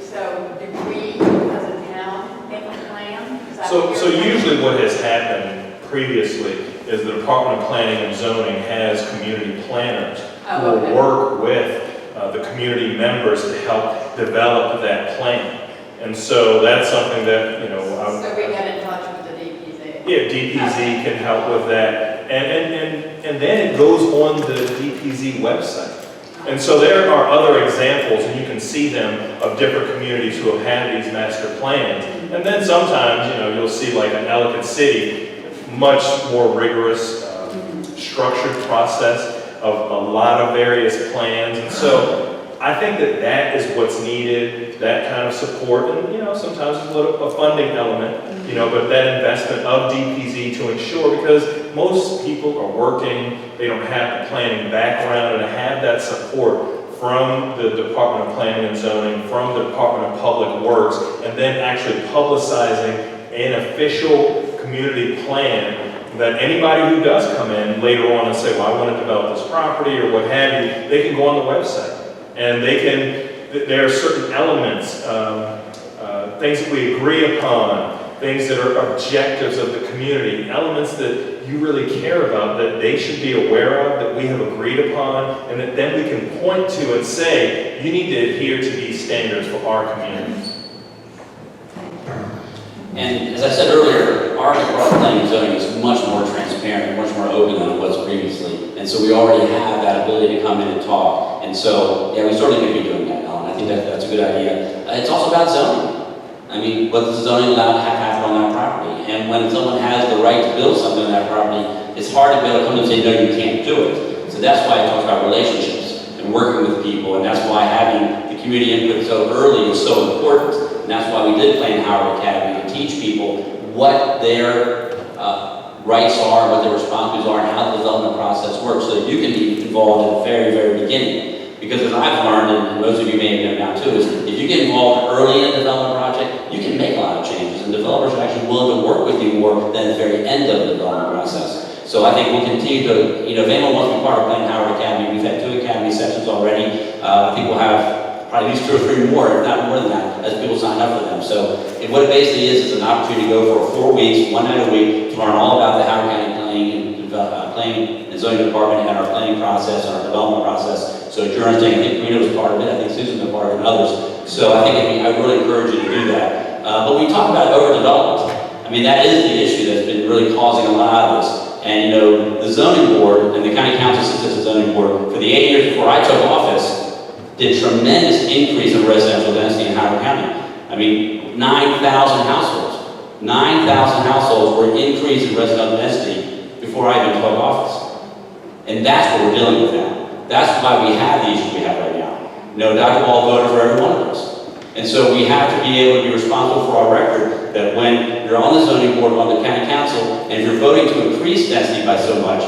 so do we as a town make a plan? Is that what
So
you're saying?
usually what has happened previously is the Department of Planning and Zoning has community planners who will work with the community members to help develop that plan. And so that's something that,
So we get in touch with the DPZ?
Yeah, DPZ can help with that. And then it goes on the DPZ website. And so there are other examples, and you can see them, of different communities who have had these master plans. And then sometimes, you'll see like in Ellicott City, much more rigorous, structured process of a lot of various plans. And so I think that is what's needed, that kind of support. And, sometimes there's a funding element, but that investment of DPZ to ensure, because most people are working, they don't have the planning background, and to have that support from the Department of Planning and Zoning, from the Department of Public Works, and then actually publicizing an official community plan that anybody who does come in later on and say, well, I want to develop this property or what have you, they can go on the website. And there are certain elements, things that we agree upon, things that are objectives of the community, elements that you really care about, that they should be aware of, that we have agreed upon, and that then we can point to and say, you need to adhere to these standards for our communities.
And as I said earlier, our Department of Planning and Zoning is much more transparent, much more open than it was previously. And so we already have that ability to come in and talk. And so, yeah, we certainly could be doing that, Ellen. I think that's a good idea. It's also about zoning. I mean, what does the zoning allow to have happen on that property? And when someone has the right to build something on that property, it's hard to be able to come and say, no, you can't do it. So that's why I talk about relationships and working with people. And that's why having the community input so early is so important. And that's why we did Plan Howard Academy to teach people what their rights are, what their responsibilities are, and how the development process works, so that you can be involved in the very, very beginning. Because as I've learned, and most of you may have known now too, is if you get involved early in a development project, you can make a lot of changes, and developers are actually willing to work with you more than the very end of the development process. So I think we'll continue to, if anyone wants to be part of Plain Howard Academy, we've had 2 academy sessions already. I think we'll have probably at least 2 or 3 more, if not more than that, as people sign up for them. So what it basically is an opportunity to go for 4 weeks, 1 night a week, to learn all about the Howard County planning and zoning department and our planning process and our development process. So if you're understanding, I think Reno was part of it, I think Susan's been part of it, and others. So I think I really encourage you to do that. But we talk about overdevelopment. I mean, that is the issue that's been really causing a lot of this. And the zoning board and the county council sits as a zoning board for the 8 years before I took office did tremendous increase in residential density in Howard County. I mean, 9,000 households. 9,000 households were increased in residential density before I even took office. And that's what we're dealing with now. That's why we have the issues we have right now. Dr. Ball voted for every one of us. And so we have to be able to be responsible for our record that when you're on the zoning board, on the county council, and if you're voting to increase density by so much,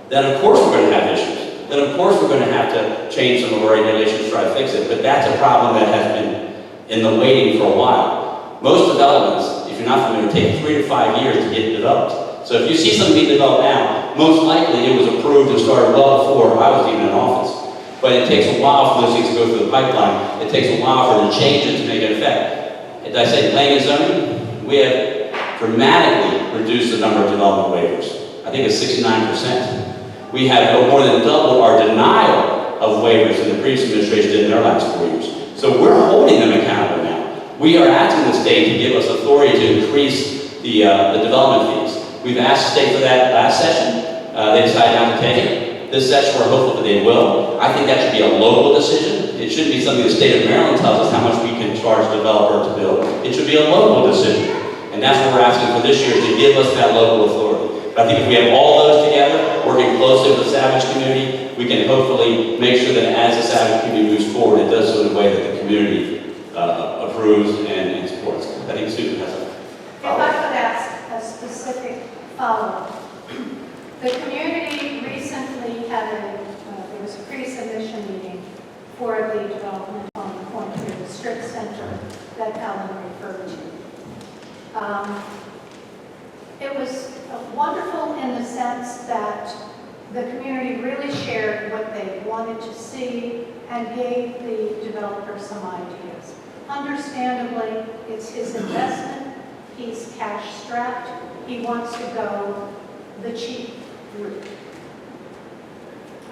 then of course we're going to have issues. Then of course we're going to have to change some of our regulations to try to fix it. But that's a problem that has been in the waiting for a while. Most developments, if you're not familiar, take 3 to 5 years to get developed. So if you see something being developed now, most likely it was approved and started well before I was even in office. But it takes a while for those things to go through the pipeline. It takes a while for the changes to make an effect. As I say, planning and zoning, we have dramatically reduced the number of development waivers. I think it's 69%. We have more than doubled our denial of waivers than the previous administration did in their last 4 years. So we're holding them accountable now. We are asking the state to give us authority to increase the development fees. We've asked the state for that last session. They decided not to take it. This session, we're hopeful that they will. I think that should be a local decision. It shouldn't be something the state of Maryland tells us how much we can charge a developer to build. It should be a local decision. And that's what we're asking for this year, is to give us that local authority. But I think if we have all those together, working closely with the Savage community, we can hopefully make sure that as the Savage community moves forward, it does so in a way that the community approves and supports. I think Susan has a follow-up.
If I could ask a specific follow-up. The community recently had there was a pre-submission meeting for the development on the point to the strip center that Alan referred to. It was wonderful in the sense that the community really shared what they wanted to see and gave the developer some ideas. Understandably, it's his investment, he's cash strapped, he wants to go the cheap route.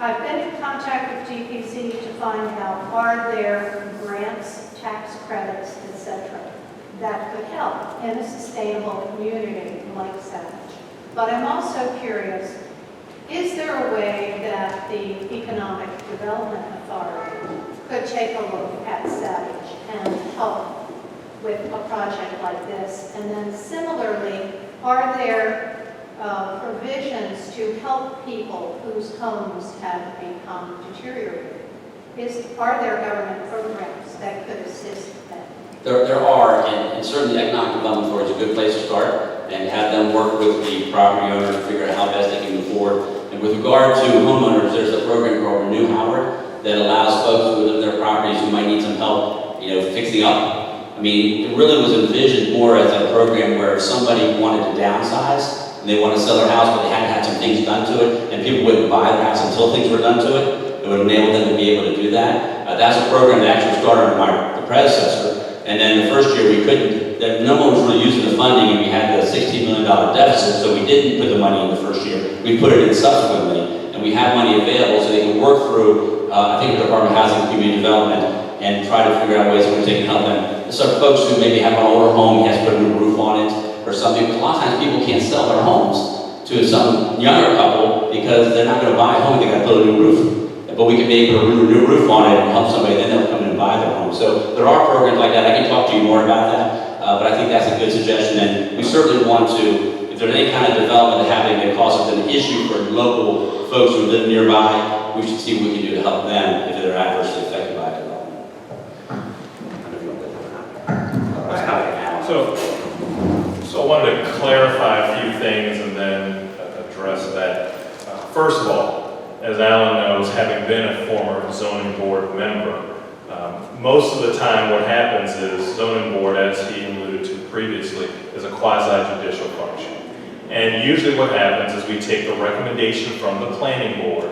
I've been in contact with GPZ to find out, are there grants, tax credits, etc., that could help in a sustainable community like Savage. But I'm also curious, is there a way that the Economic Development Authority could take a look at Savage and help with a project like this? And then similarly, are there provisions to help people whose homes have become deteriorated? Are there government programs that could assist them?
There are, and certainly the Economic Development Authority is a good place to start, and have them work with the property owner to figure out how best they can move forward. And with regard to homeowners, there's a program called Renew Howard that allows folks who live in their properties who might need some help, fixing up. I mean, it really was envisioned more as a program where if somebody wanted to downsize, and they want to sell their house, but they hadn't had some things done to it, and people wouldn't buy their house until things were done to it, it would enable them to be able to do that. That's a program that actually started under the predecessor. And then the first year we couldn't, no one was really using the funding, and we had the $16 million deficit, so we didn't put the money in the first year. We put it in subsequently, and we have money available so they can work through, I think, the Department of Housing and Community Development, and try to figure out ways in which they can help them. So folks who maybe have an older home, he has to put a new roof on it, or something. A lot of times people can't sell their homes to some younger couple because they're not going to buy a home, they got to build a new roof. But we can be able to put a new roof on it and help somebody, then they'll come in and buy their home. So there are programs like that. I can talk to you more about that, but I think that's a good suggestion. And we certainly want to, if there's any kind of development happening that causes an issue for local folks who live nearby, we should see what we can do to help them if they're adversely affected by development.
So I wanted to clarify a few things and then First of all, as Alan knows, having been a former zoning board member, most of the time what happens is zoning board, as he alluded to previously, is a quasi-judicial function. And usually what happens is we take the recommendation from the planning board,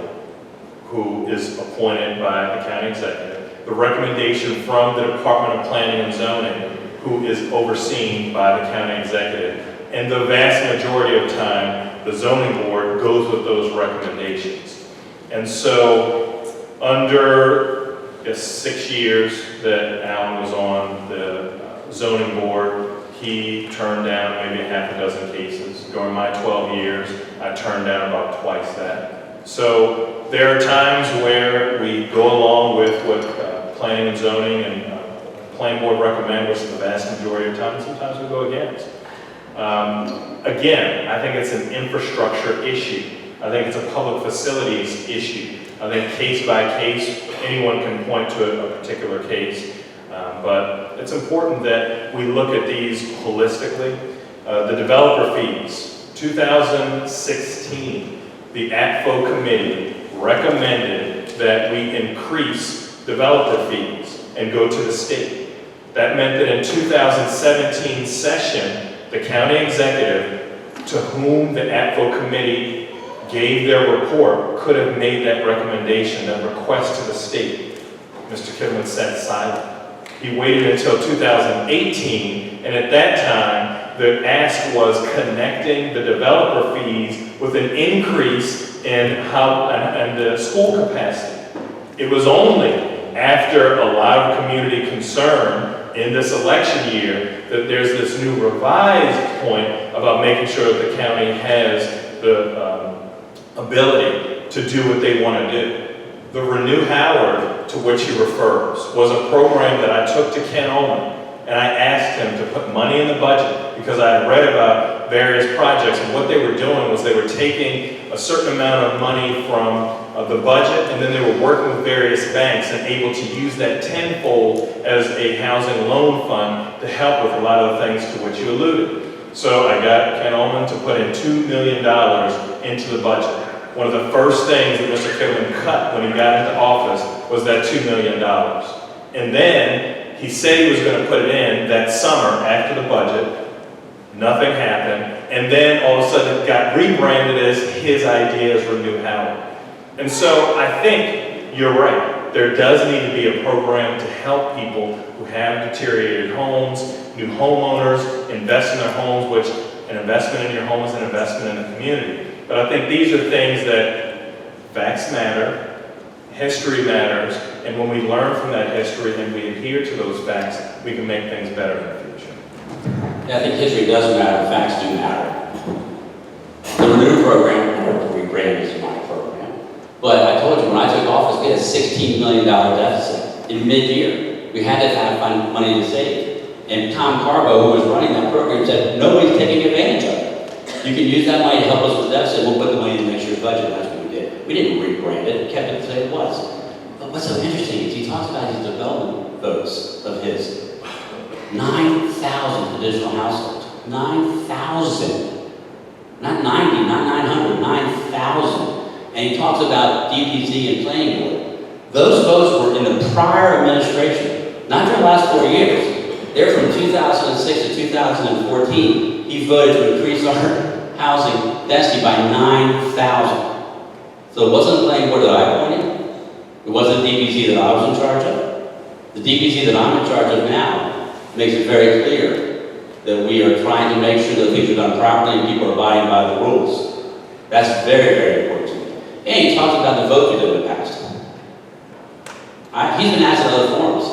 who is appointed by the county executive, the recommendation from the Department of Planning and Zoning, who is overseen by the county executive, and the vast majority of time, the zoning board goes with those recommendations. And so, under 6 years that Alan was on the zoning board, he turned down maybe half a dozen cases. During my 12 years, I turned down about twice that. So there are times where we go along with what planning and zoning and planning board recommend, which is the vast majority of time, and sometimes we go against. Again, I think it's an infrastructure issue. I think it's a public facilities issue. I think case by case, anyone can point to a particular case. But it's important that we look at these holistically. The developer fees, 2016, the ATFO committee recommended that we increase developer fees and go to the state. That meant that in 2017 session, the county executive, to whom the ATFO committee gave their report, could have made that recommendation, that request to the state. Mr. Kittleman sat silent. He waited until 2018, and at that time, the ask was connecting the developer fees with an increase in the school capacity. It was only after a lot of community concern in this election year that there's this new revised point about making sure that the county has the ability to do what they want to do. The Renew Howard, to which he refers, was a program that I took to Ken Owen, and I asked him to put money in the budget because I had read about various projects, and what they were doing was they were taking a certain amount of money from the budget, and then they were working with various banks and able to use that tenfold as a housing loan fund to help with a lot of the things to which you alluded. So I got Ken Ullman to put in $2 million into the budget. One of the first things that Mr. Kittleman cut when he got into office was that $2 million. And then he said he was going to put it in that summer after the budget. Nothing happened. And then all of a sudden it got rebranded as his idea as Renew Howard. And so I think you're right. There does need to be a program to help people who have deteriorated homes, new homeowners, invest in their homes, which an investment in your home is an investment in the community. But I think these are things that facts matter, history matters, and when we learn from that history and we adhere to those facts, we can make things better in the future.
Yeah, I think history does matter, facts do matter. The Renew program, or the rebrand is my program, but I told you when I took office, we had a $16 million deficit in mid-year. We had to find money to save. And Tom Carbo, who was running that program, said, nobody's taking advantage of it. You can use that money to help us with the deficit. We'll put the money in next year's budget, and that's what we did. We didn't rebrand it, kept it the way it was. But what's so interesting is he talks about his development votes of his. 9,000 additional households. 9,000. Not 90, not 900, 9,000. And he talks about DPZ and planning board. Those votes were in the prior administration, not during the last 4 years. They're from 2006 to 2014. He voted to increase our housing density by 9,000. So it wasn't the planning board that I appointed. It wasn't the DPZ that I was in charge of. The DPZ that I'm in charge of now makes it very clear that we are trying to make sure that things are done properly and people are abiding by the rules. That's very, very important to me. And he talks about the vote we did in the past. He's been asked in other forums,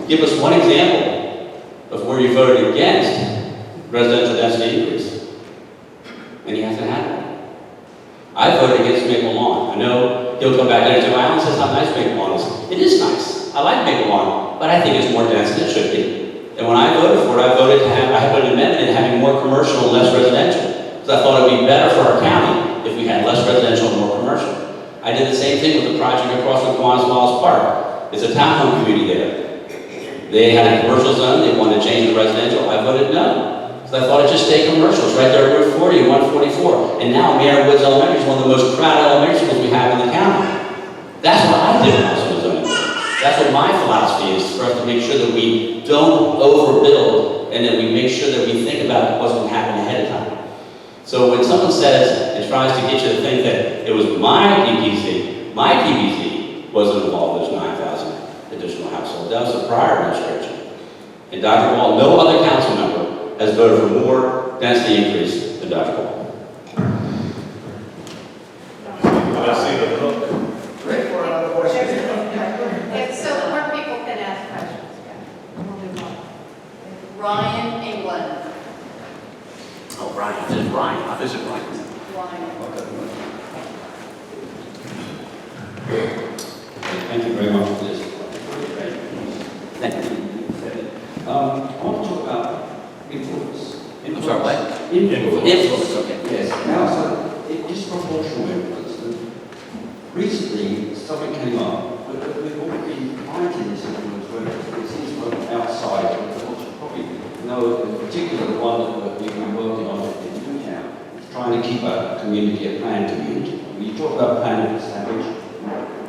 give us one example of where you voted against residential density increase. And he hasn't had one. I voted against Maple Lawn. I know he'll come back later and say, well, Alan says how nice Maple Lawn is. It is nice. I like Maple Lawn, but I think it's more dense than it should be. And when I voted for it, I put an amendment in having more commercial and less residential. Because I thought it would be better for our county if we had less residential and more commercial. I did the same thing with the project across from Kiwanis Falls Park. It's a townhome community there. They had a commercial zone, they wanted to change the residential. I voted no, because I thought it just stay commercial. It's right there at Route 40 and 144. And now Mary Woods Elementary is one of the most crowded elementary schools we have in the county. That's what I did when I was on the zoning board. That's what my philosophy is, for us to make sure that we don't overbuild and that we make sure that we think about what's going to happen ahead of time. So when someone says and tries to get you to think that it was my PBC wasn't involved in those 9,000 additional households. That was the prior administration. And Dr. Ball, no other council member has voted for more density increase than Dr. Ball.
I see the hook.
So more people can ask questions. We'll move on.
Ryan England.
Oh, Ryan, this is Ryan. I visit Ryan.
Ryan.
Thank you very much for this.
Thank you.
I want to talk about influence.
I'm sorry, what?
Influence.
Influence, okay.
Yes. Now, so disproportional influence. And recently, something came up, but we've already fighting this influence where it seems from outside. Probably know in particular the one that we've been working on in Newtown. It's trying to keep a community, a planned community. When you talk about planning for Savage,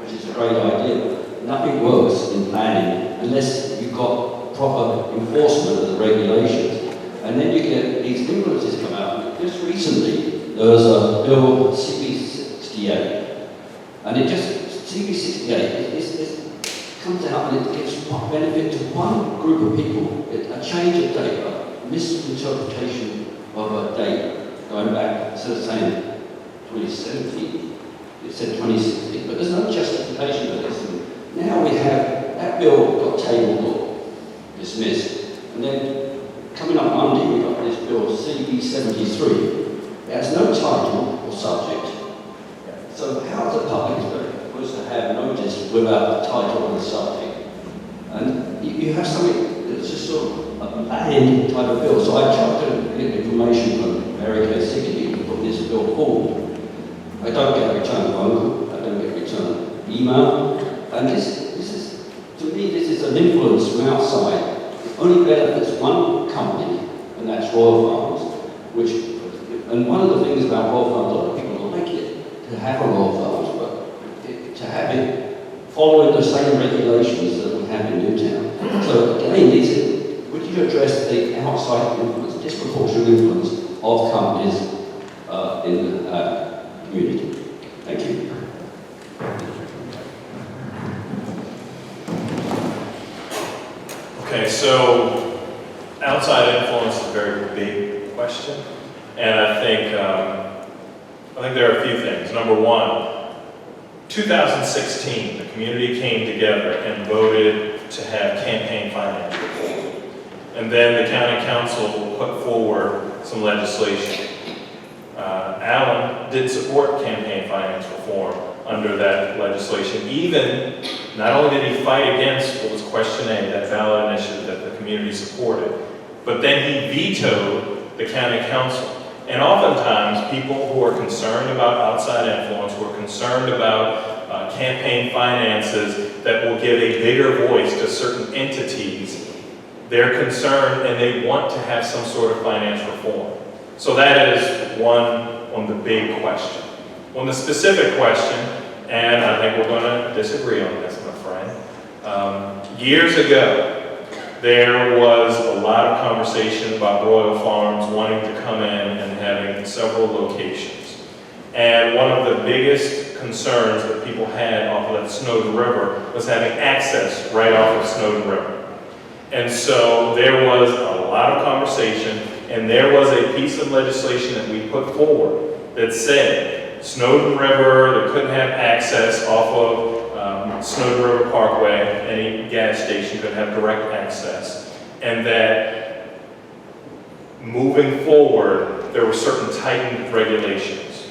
which is a great idea, but nothing works in planning unless you've got proper enforcement of the regulations. And then you get these influences come out. Just recently, there was a bill, CB68, and it just, CB68, it comes out and it gives benefit to one group of people, a change of date, a misinterpretation of a date, going back, instead of saying 2017, it said 2016, but there's no justification for this. And now we have, that bill got tabled or dismissed, and then coming up Monday, we got this bill, CB73. It has no title or subject. So how is the public supposed to have notice without the title and the subject? And you have something that's just sort of a bland type of bill. So I tried to get information from Mary Kay Sickety to put this bill forward. I don't get a return phone call, I don't get a return email. And this is, to me, this is an influence from outside. It only benefits one company, and that's Royal Farms, and one of the things about Royal Farms, a lot of people like it to have a Royal Farms, but to have it following the same regulations that we have in Newtown. So again, would you address the outside influence, disproportionate influence of companies in the community? Thank you.
Okay, so outside influence is a very big question, and I think there are a few things. Number one, 2016, the community came together and voted to have campaign finance reform, and then the county council put forward some legislation. Alan did support campaign finance reform under that legislation. Even, not only did he fight against what was question A, that ballot initiative that the community supported, but then he vetoed the county council. And oftentimes, people who are concerned about outside influence, who are concerned about campaign finances that will give a bigger voice to certain entities, they're concerned and they want to have some sort of finance reform. So that is one on the big question. On the specific question, and I think we're going to disagree on this, my friend. Years ago, there was a lot of conversation about Royal Farms wanting to come in and having several locations. And one of the biggest concerns that people had off of that Snowden River was having access right off of Snowden River. And so there was a lot of conversation, and there was a piece of legislation that we put forward that said Snowden River, they couldn't have access off of Snowden River Parkway, any gas station could have direct access, and that moving forward, there were certain tightened regulations.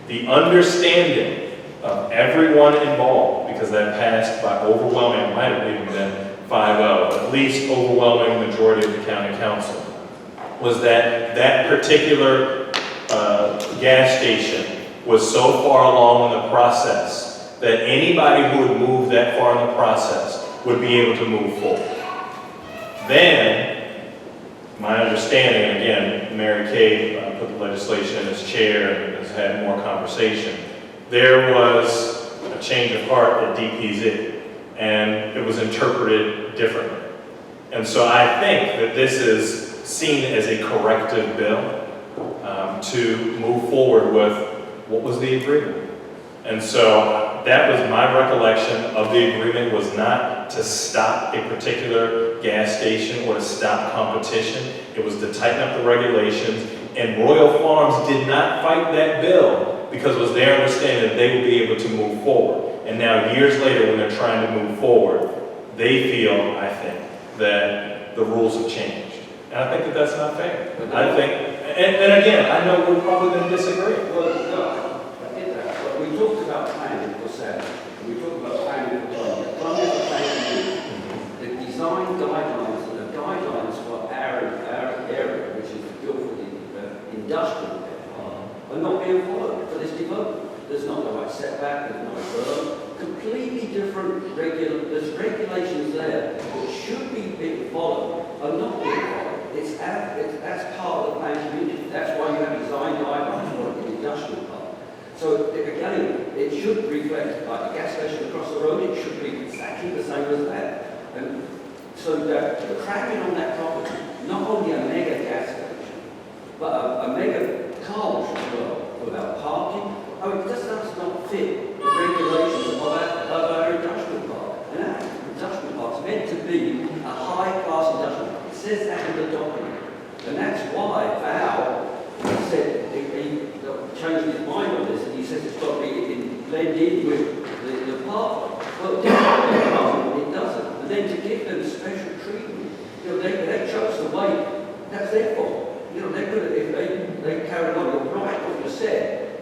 The understanding of everyone involved, because that passed by overwhelming, it might have even been 5-0, at least overwhelming majority of the county council, was that that particular gas station was so far along in the process that anybody who would move that far in the process would be able to move forward. Then, my understanding, and again, Mary Kay put the legislation in his chair and has had more conversation, there was a change of heart at DPZ, and it was interpreted differently. And so I think that this is seen as a corrective bill to move forward with what was the agreement. And so that was my recollection of the agreement, was not to stop a particular gas station or to stop competition. It was to tighten up the regulations, and Royal Farms did not fight that bill because it was their understanding that they would be able to move forward. And now years later, when they're trying to move forward, they feel, I think, that the rules have changed. And I think that that's not fair. I think, and again, I know we're probably going to disagree.
Well, no, I get that, but we talked about planning for Saturday. We talked about planning for Columbia. Columbia for planning. The design guidelines and the guidelines for our area, which is built for the industrial are not being followed for this development. There's not the right setback, there's no berm, completely different there's regulations there that should be being followed, are not being followed. That's part of the plan community. That's why you have design guidelines for the industrial park. So again, it should reflect, like the gas station across the road, it should be exactly the same as that. And so that the cracking on that property, not only a mega gas station, but a mega car wash as well, without parking. I mean, this does not fit the regulations of our industrial park. And our industrial park is meant to be a high-class industrial park. It says that in the document. And that's why Val said he changed his mind on this, and he says it's got to be blended with the park. Well, it doesn't. And then to give them special treatment, they chose the way, that's their fault. They could have, if they carried on, you're right what you said,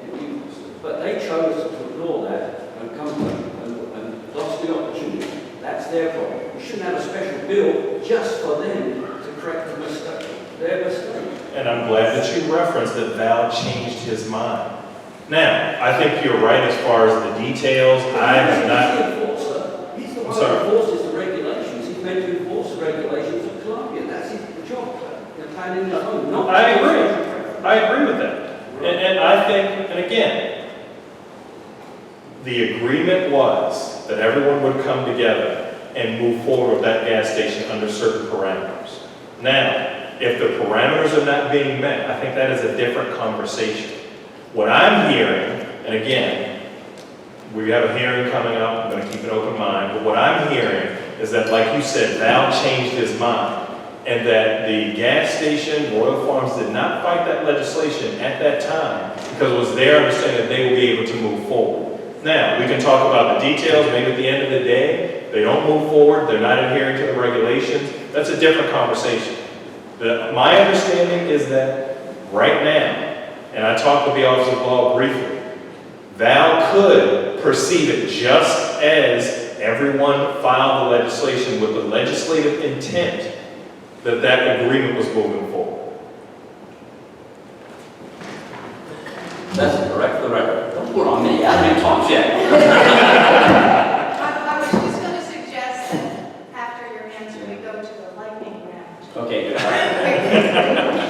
but they chose to ignore that and come and lost the opportunity. That's their problem. We shouldn't have a special bill just for them to correct the mistake, their mistake.
And I'm glad that you referenced that Val changed his mind. Now, I think you're right as far as the details. I have not...
He's the one who enforces the regulations. He's meant to enforce the regulations of Columbia. That's his job. They're planning his own, not...
I agree with that. And I think, and again, the agreement was that everyone would come together and move forward with that gas station under certain parameters. Now, if the parameters are not being met, I think that is a different conversation. What I'm hearing, and again, we have a hearing coming up, I'm going to keep an open mind, but what I'm hearing is that, like you said, Val changed his mind, and that the gas station, Royal Farms, did not fight that legislation at that time because it was their understanding that they would be able to move forward. Now, we can talk about the details. Maybe at the end of the day, they don't move forward, they're not adhering to the regulations. That's a different conversation. My understanding is that right now, and I talked with the Office of Law briefly, Val could perceive it just as everyone filed the legislation with the legislative intent that that agreement was moving forward.
That's correct for the record. Don't put on me, I haven't talked yet.
I was just going to suggest that after your answer, we go to the lightning round.
Okay, good.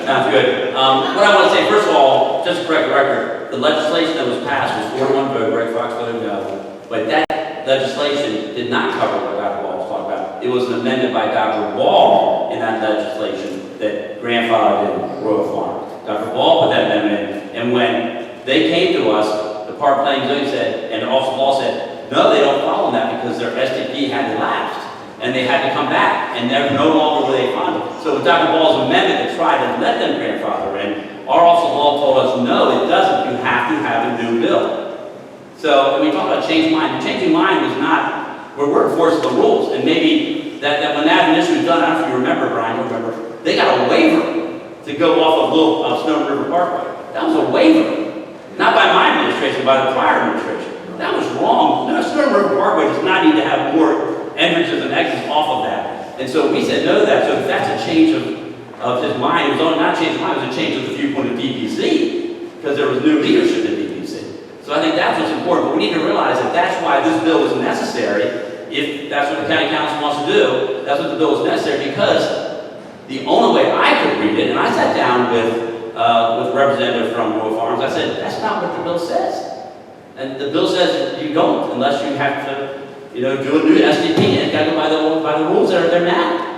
Sounds good. What I want to say, first of all, just to correct the record, the legislation that was passed was 4-1 vote, Greg Fox voted no, but that legislation did not cover what Dr. Ball was talking about. It was amended by Dr. Ball in that legislation that grandfathered in Royal Farm. Dr. Ball put that amendment in, and when they came to us, the Park Planning Zoning said, and the Office of Law said, no, they don't follow that because their SDP had elapsed, and they had to come back, and they're no longer where they found it. So with Dr. Ball's amendment to try to let them grandfather in, our Office of Law told us, no, it doesn't. You have to have a new bill. So when we talk about changing mind, the changing mind was not, we're enforcing the rules, and maybe that when that initially was done, I don't know if you remember, Brian, you remember, they got a waiver to go off of Snow River Parkway. That was a waiver. Not by my administration, by the prior administration. That was wrong. No, Snow River Parkway does not need to have more entrances and exits off of that. And so we said no to that. So if that's a change of his mind, it was only not a change of mind, it was a change of the viewpoint of DPC, because there was new leadership in DPC. So I think that's what's important. But we need to realize that that's why this bill is necessary. If that's what the county council wants to do, that's what the bill is necessary, because the only way I could read it, and I sat down with a representative from Royal Farms. I said, that's not what the bill says. And the bill says you don't unless you have to, do a new SDP, and it's got to go by the rules that are there now.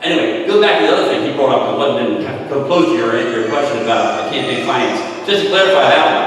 Anyway, go back to the other thing he brought up, and wasn't close to your question about campaign finance. Just to clarify that one,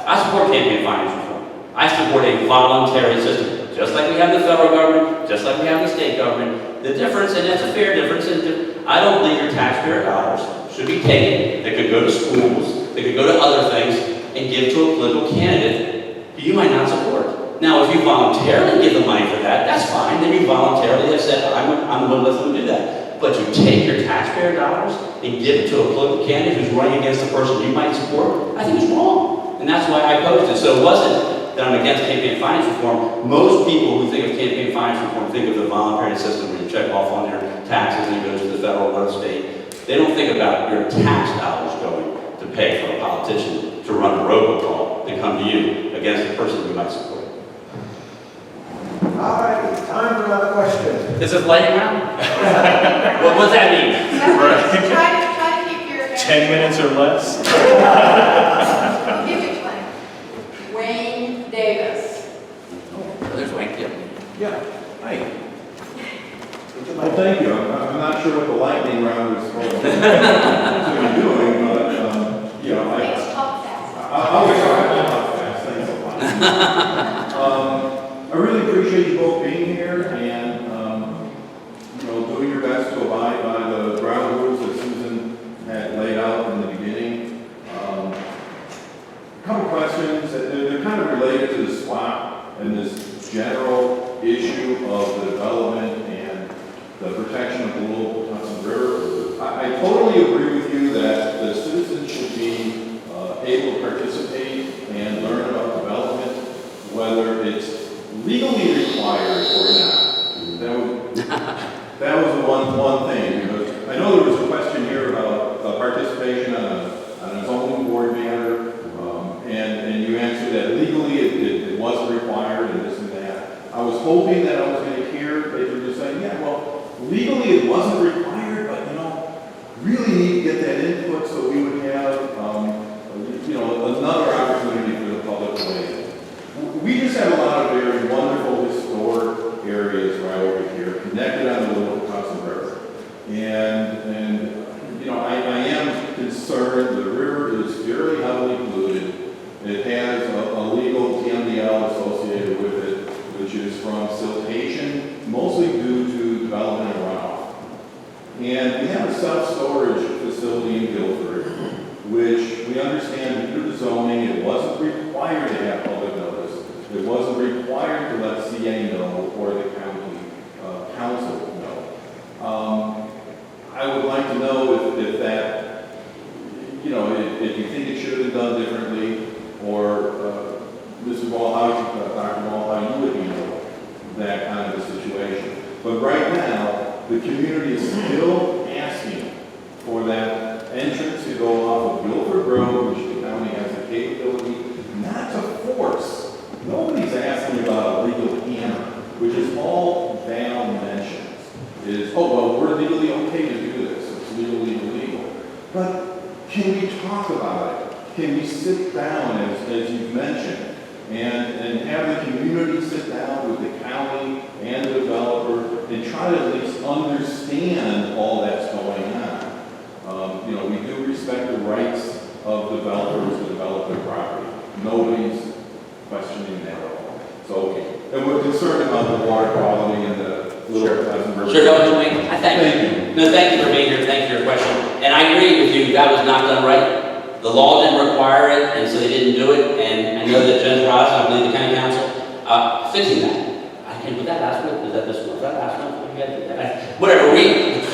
I support campaign finance reform. I support a voluntary system, just like we have the federal government, just like we have the state government. The difference, and that's a fair difference, is I don't believe your taxpayer dollars should be taken that could go to schools, that could go to other things, and give to a political candidate who you might not support. Now, if you voluntarily give the money for that, that's fine. Then you voluntarily have said, I'm willing to let them do that. But to take your taxpayer dollars and give it to a political candidate who's running against the person you might support, I think it's wrong. And that's why I opposed it. So it wasn't that I'm against campaign finance reform. Most people who think of campaign finance reform think of the voluntary system where you check off on your taxes and you go to the federal or the state. They don't think about your tax dollars going to pay for a politician to run a robocall to come to you against the person you might support.
All right, time for another question.
Is it lightning round? What's that mean?
Try to keep your.
10 minutes or less?
I'll give you 20.
Wayne Davis.
Oh, there's Wayne.
Yeah, hi. Well, thank you. I'm not sure what the lightning round is going to be doing, but,
It's talk fast.
I'll talk fast. Thanks a lot. I really appreciate you both being here and, doing your best to abide by the ground rules that Susan had laid out in the beginning. A couple questions. They're kind of related to the swap and this general issue of the development and the protection of the local Hudson River. I totally agree with you that the citizens should be able to participate and learn about development, whether it's legally required or not. That was the one thing, because I know there was a question here about participation on a zoning board matter, and you answered that legally it wasn't required and this and that. I was hoping that I was going to hear that you were just saying, yeah, well, legally it wasn't required, but really need to get that input so we would have, another opportunity for the public to weigh in. We just have a lot of very wonderful historic areas right over here, connected on the Little Hudson River. And I am concerned the river is very heavily polluted. It has a legal TMDL associated with it, which is from siltation, mostly due to development and runoff. And we have a self-storage facility in Guilford, which we understand due to zoning, it wasn't required to have public notice. It wasn't required to let CA know or the county council know. I would like to know if that, if you think it should have been done differently, or Mr. Ball, Dr. Ball, how you would handle that kind of a situation. But right now, the community is still asking for that entrance to go off of Guilford Road, which the county has the capability not to force. Nobody's asking about a legal hammer, which is all Val mentions. Is, we're legally okay to do this. It's legally illegal. But can we talk about it? Can we sit down, as you've mentioned, and have the community sit down with the county and the developer and try to at least understand all that's going on? We do respect the rights of developers to develop their property. Nobody's questioning that at all. So, okay. And we're concerned about the water quality and the Little Hudson River.
Sure, Dr. Wayne, I thank you. No, thank you for being here. Thank you for your question. And I agree with you, that was not done right. The law didn't require it, and so they didn't do it. And I know that Judge Ross, I believe the county council, fixing that. I can't put that last one. Is that this one? Is that last one? Whatever.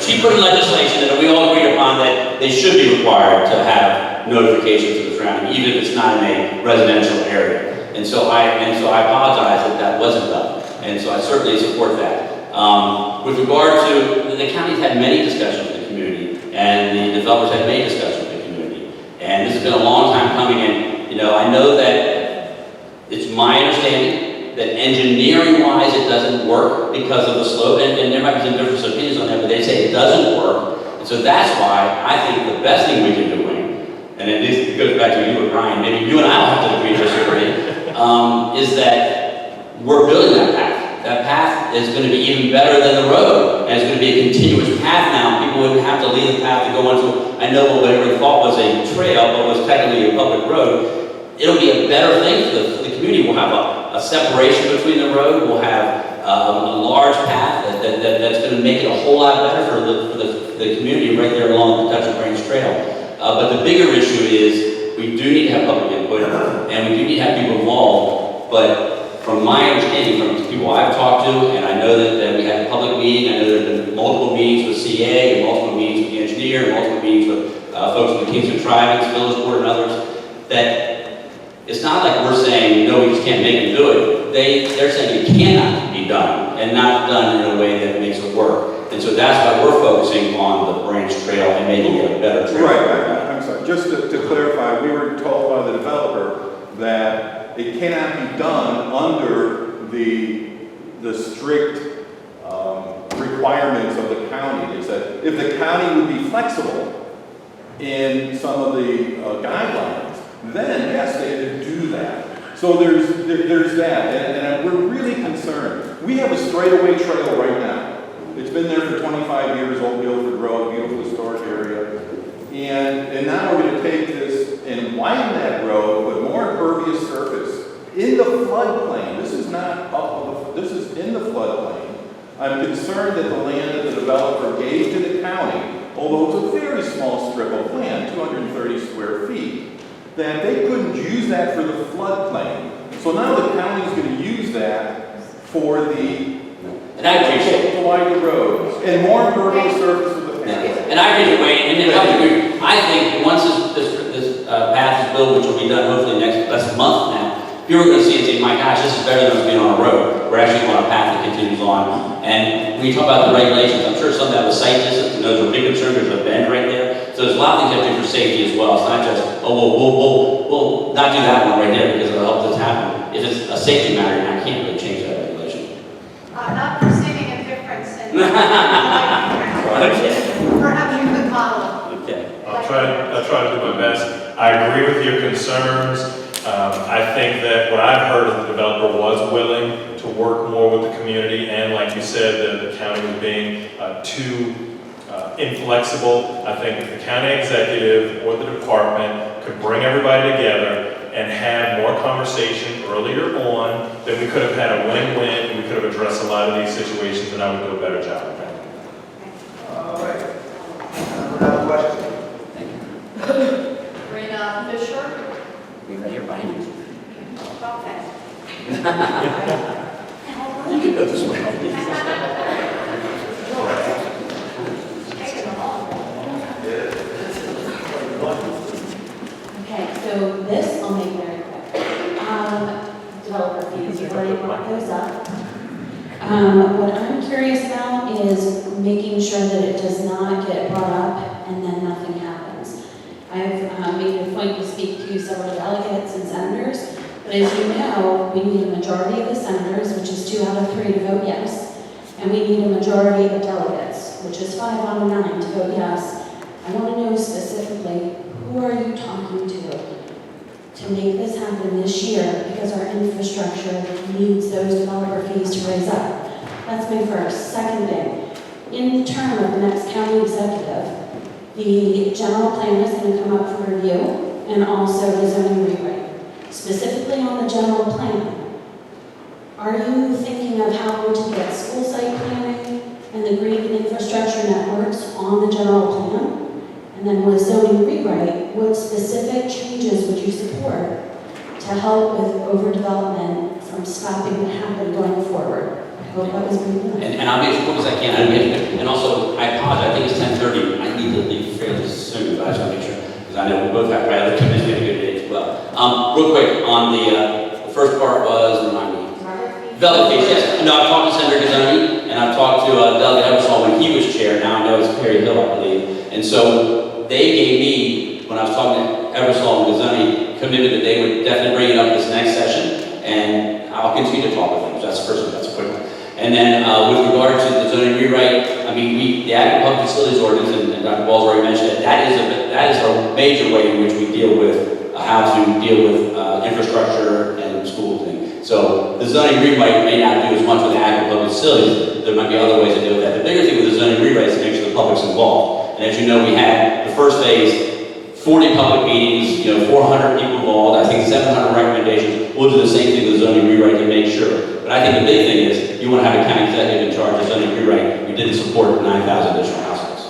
She put in legislation that we all agreed upon that they should be required to have notification to the surrounding, even if it's not in a residential area. And so I apologize that wasn't done. And so I certainly support that. With regard to, the county's had many discussions with the community, and the developers had many discussions with the community. And this has been a long time coming, and I know that it's my understanding that engineering-wise it doesn't work because of the slope, and there might be some different opinions on that, but they say it doesn't work And so that's why I think the best thing we can do, and it goes back to you and Ryan, maybe you and I will have to agree to disagree, is that we're building that path. That path is going to be even better than the road, and it's going to be a continuous path now. People wouldn't have to leave the path to go into, I know what everyone thought was a trail, but was technically a public road. It'll be a better thing for the community. We'll have a separation between the road. We'll have a large path that's going to make it a whole lot better for the community right there along the Dutch Branch Trail. But the bigger issue is we do need to have public input, and we do need to have people involved. But from my understanding, from people I've talked to, and I know that we had a public meeting, I know there have been multiple meetings with CA, and multiple meetings with the engineer, and multiple meetings with folks from the Kingston Tribe, Village Board, and others, that it's not like we're saying, no, we just can't make them do it. They're saying it cannot be done, and not done in a way that makes it work. And so that's why we're focusing on the branch trail and making it a better trail.
Right, I'm sorry, just to clarify, we were told by the developer that it cannot be done under the strict requirements of the county. Is that if the county would be flexible in some of the guidelines, then yes, they could do that. So there's that, and we're really concerned. We have a straightaway trail right now. It's been there for 25 years, Old Guilford Road, beautiful historic area. And now we're going to take this and widen that road, put more impervious surface in the floodplain. This is not up, this is in the floodplain. I'm concerned that the land that the developer gave to the county, although it's a very small strip of land, 230 square feet, that they couldn't use that for the floodplain. So now the county is going to use that for the
and I appreciate
to widen the roads and more impervious surface for the county.
And I appreciate Wayne, and I agree. I think once this path is built, which will be done hopefully next month now, people are going to see it and say, my gosh, this is better than us being on a road. We're actually on a path that continues on. And when you talk about the regulations, I'm sure some of that was site distance, and those are big concerns. There's a bend right there. So there's a lot of things you have to do for safety as well. It's not just, oh, we'll not do that one right there because it'll help this happen. If it's a safety matter, I can't really change that regulation.
I'm not perceiving a difference in.
Okay.
Perhaps you could follow.
Okay.
I'll try to do my best. I agree with your concerns. I think that what I've heard is the developer was willing to work more with the community, and like you said, the county was being too inflexible. I think if the county executive or the department could bring everybody together and have more conversation earlier on, then we could have had a win-win, and we could have addressed a lot of these situations, and I would do a better job of that.
All right. Another question?
Rena Fisher?
We right here behind you.
Okay.
You can go this way.
Okay, so this I'll make very quick. Developer fees, you already brought those up. What I'm curious about is making sure that it does not get brought up and then nothing happens. I've made a point to speak to several delegates and senators, but as you know, we need a majority of the senators, which is 2 out of 3 to vote yes, and we need a majority of the delegates, which is 5 out of 9 to vote yes. I want to know specifically, who are you talking to make this happen this year, because our infrastructure needs those developer fees to raise up? That's my first. Second thing, in the term of the next county executive, the general plan is going to come up for review, and also the zoning rewrite. Specifically on the general plan, are you thinking of how to get school site planning and the green infrastructure networks on the general plan? And then with zoning rewrite, what specific changes would you support to help with overdevelopment from stopping to happen going forward? I hope that was good enough.
And I'll be as quick as I can. And also, I apologize. I think it's 10:30. I need to leave fairly soon, but I just want to make sure, because I know we both have other commitments to get good as well. Real quick, on the first part was, remind me. Developer fees, yes. No, I've talked to Senator Gazzoni, and I've talked to Delegate Eversole when he was chair. Now I know it's Perry Hill, I believe. And so they gave me, when I was talking to Eversole and Gazzoni, committed that they would definitely bring it up this next session, and I'll continue to talk with them. So that's the first one. That's a quick one. And then with regard to the zoning rewrite, I mean, the Ag Public Facilities Ordinance, and Dr. Ball's already mentioned it, that is a major way in which we deal with how to deal with infrastructure and school thing. So the zoning rewrite may not do as much with Ag Public Facilities. There might be other ways to deal with that. The bigger thing with the zoning rewrite is to make sure the public's involved. And as you know, we had the first phase, 40 public meetings, 400 people involved, I think 700 recommendations. We'll do the same thing with the zoning rewrite to make sure. But I think the big thing is, you want to have a county executive in charge of zoning rewrite. We didn't support 9,000 additional households.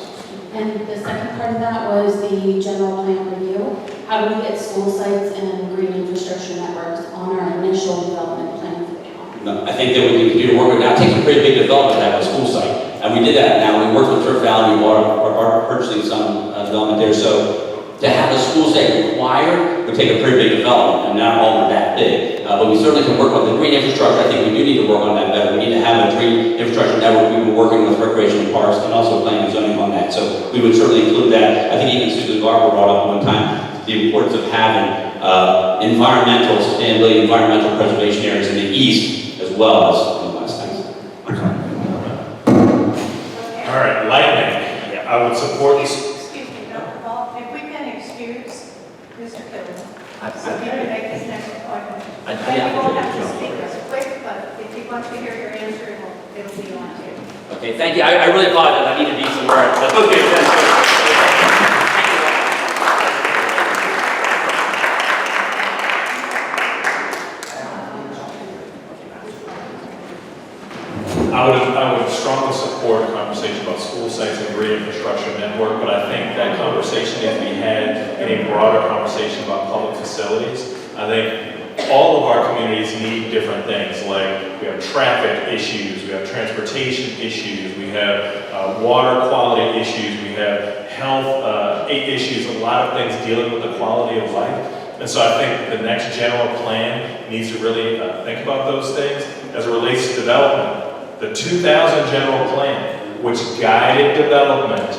And the second part of that was the general plan review. How do we get school sites and green infrastructure networks on our initial development plan for the county?
No, I think that we can continue to work with, now it takes a pretty big development to have a school site. And we did that now, we worked with Turf Valley, we are purchasing some development there. So to have a school site required would take a pretty big development, and not all are that big. But we certainly can work on the green infrastructure. I think we do need to work on that better. We need to have a green infrastructure network. We've been working with recreational parks and also planning and zoning on that. So we would certainly include that. I think even Susan Garber brought up one time the importance of having environmental sustainability, environmental preservation areas in the east as well as in the west.
All right, lightning. I would support this.
Excuse me, Dr. Ball, if we can excuse Mr. Kittleman. I'm going to make his next appointment. And you won't have to speak as quick, but if he wants to hear your answer, it'll be on too.
Okay, thank you. I really apologize. I need to be somewhere. But okay, that's good.
I would strongly support a conversation about school sites and green infrastructure network, but I think that conversation needs to be had in a broader conversation about public facilities. I think all of our communities need different things, like we have traffic issues, we have transportation issues, we have water quality issues, we have health issues, a lot of things dealing with the quality of life. And so I think the next general plan needs to really think about those things. As it relates to development, the 2000 general plan, which guided development,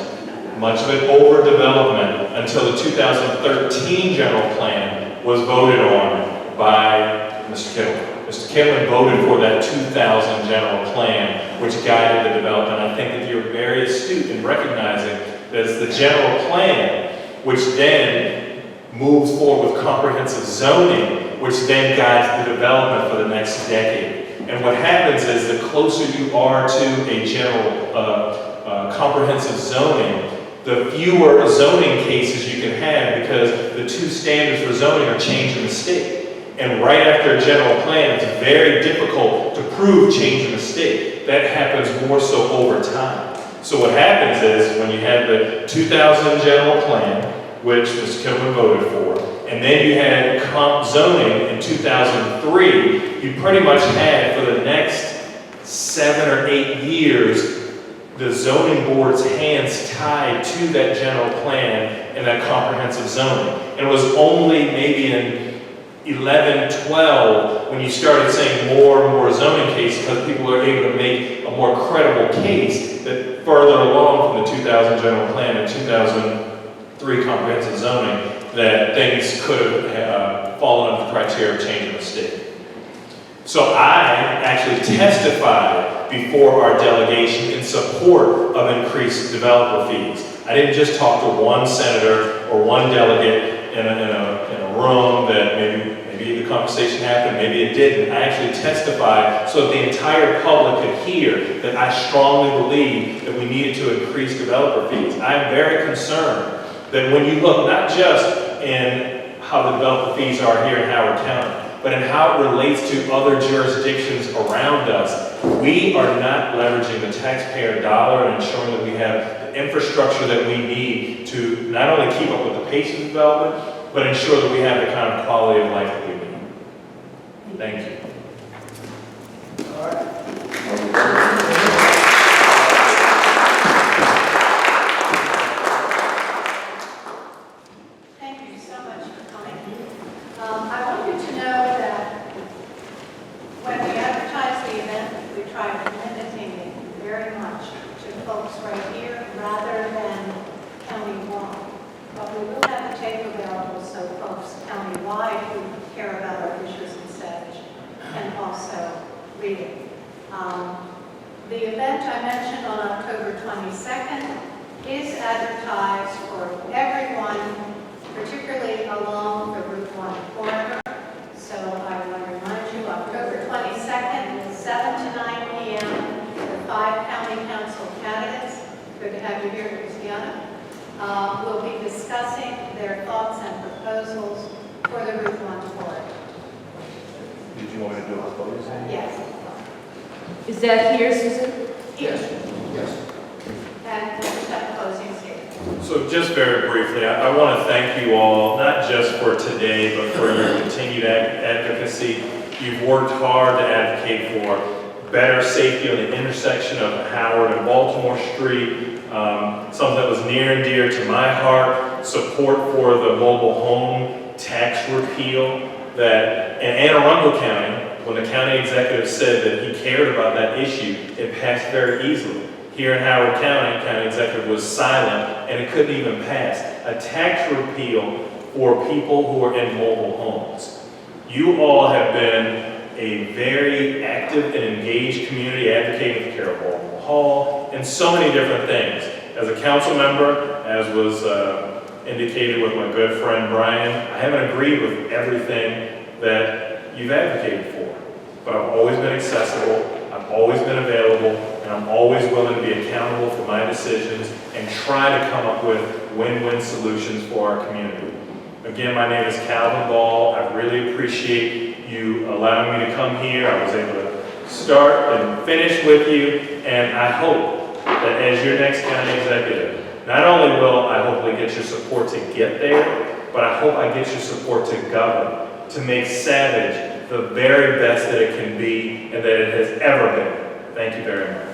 much of it overdevelopment, until the 2013 general plan was voted on by Mr. Kittleman. Mr. Kittleman voted for that 2000 general plan, which guided the development. I think that you're very astute in recognizing that it's the general plan, which then moves forward with comprehensive zoning, which then guides the development for the next decade. And what happens is the closer you are to a general comprehensive zoning, the fewer zoning cases you can have, because the two standards for zoning are change in the state. And right after a general plan, it's very difficult to prove change in the state. That happens more so over time. So what happens is when you have the 2000 general plan, which Mr. Kittleman voted for, and then you had comp zoning in 2003, you pretty much had for the next 7 or 8 years the zoning board's hands tied to that general plan and that comprehensive zoning. And it was only maybe in 11, 12 when you started saying more and more zoning cases, because people were able to make a more credible case that further along from the 2000 general plan and 2003 comprehensive zoning, that things could have fallen under the criteria of change in the state. So I actually testified before our delegation in support of increased developer fees. I didn't just talk to one senator or one delegate in a room that maybe the conversation happened, maybe it didn't. I actually testified so that the entire public could hear that I strongly believe that we needed to increase developer fees. I'm very concerned that when you look not just in how the developer fees are here in Howard County, but in how it relates to other jurisdictions around us, we are not leveraging the taxpayer dollar and ensuring that we have the infrastructure that we need to not only keep up with the pace of development, but ensure that we have the kind of quality of life that we need. Thank you.
Thank you so much for coming. I want you to know that when we advertise the event, we try limiting it very much to folks right here rather than countywide. But we will have a tape available so folks countywide who care about our issues in Savage can also read it. The event I mentioned on October 22nd is advertised for everyone, particularly along the Route 1 corridor. So I want to remind you, October 22nd, 7 to 9 p.m., the 5 county council candidates, good to have you here, Christiana, will be discussing their thoughts and proposals for the Route 1 corridor.
Did you want me to do a photo?
Yes.
Is that here, Susan?
Here.
Yes.
And we'll just have a closing statement.
So just very briefly, I want to thank you all, not just for today, but for your continued advocacy. You've worked hard to advocate for better safety on the intersection of Howard and Baltimore Street, something that was near and dear to my heart, support for the mobile home tax repeal that in Anne Arundel County, when the county executive said that he cared about that issue, it passed very easily. Here in Howard County, county executive was silent and it couldn't even pass. A tax repeal for people who are in mobile homes. You all have been a very active and engaged community advocating for Carroll Baltimore Hall and so many different things. As a council member, as was indicated with my good friend Brian, I haven't agreed with everything that you've advocated for, but I've always been accessible, I've always been available, and I'm always willing to be accountable for my decisions and try to come up with win-win solutions for our community. Again, my name is Calvin Ball. I really appreciate you allowing me to come here. I was able to start and finish with you, and I hope that as your next county executive, not only will I hopefully get your support to get there, but I hope I get your support to govern, to make Savage the very best that it can be and that it has ever been. Thank you very much.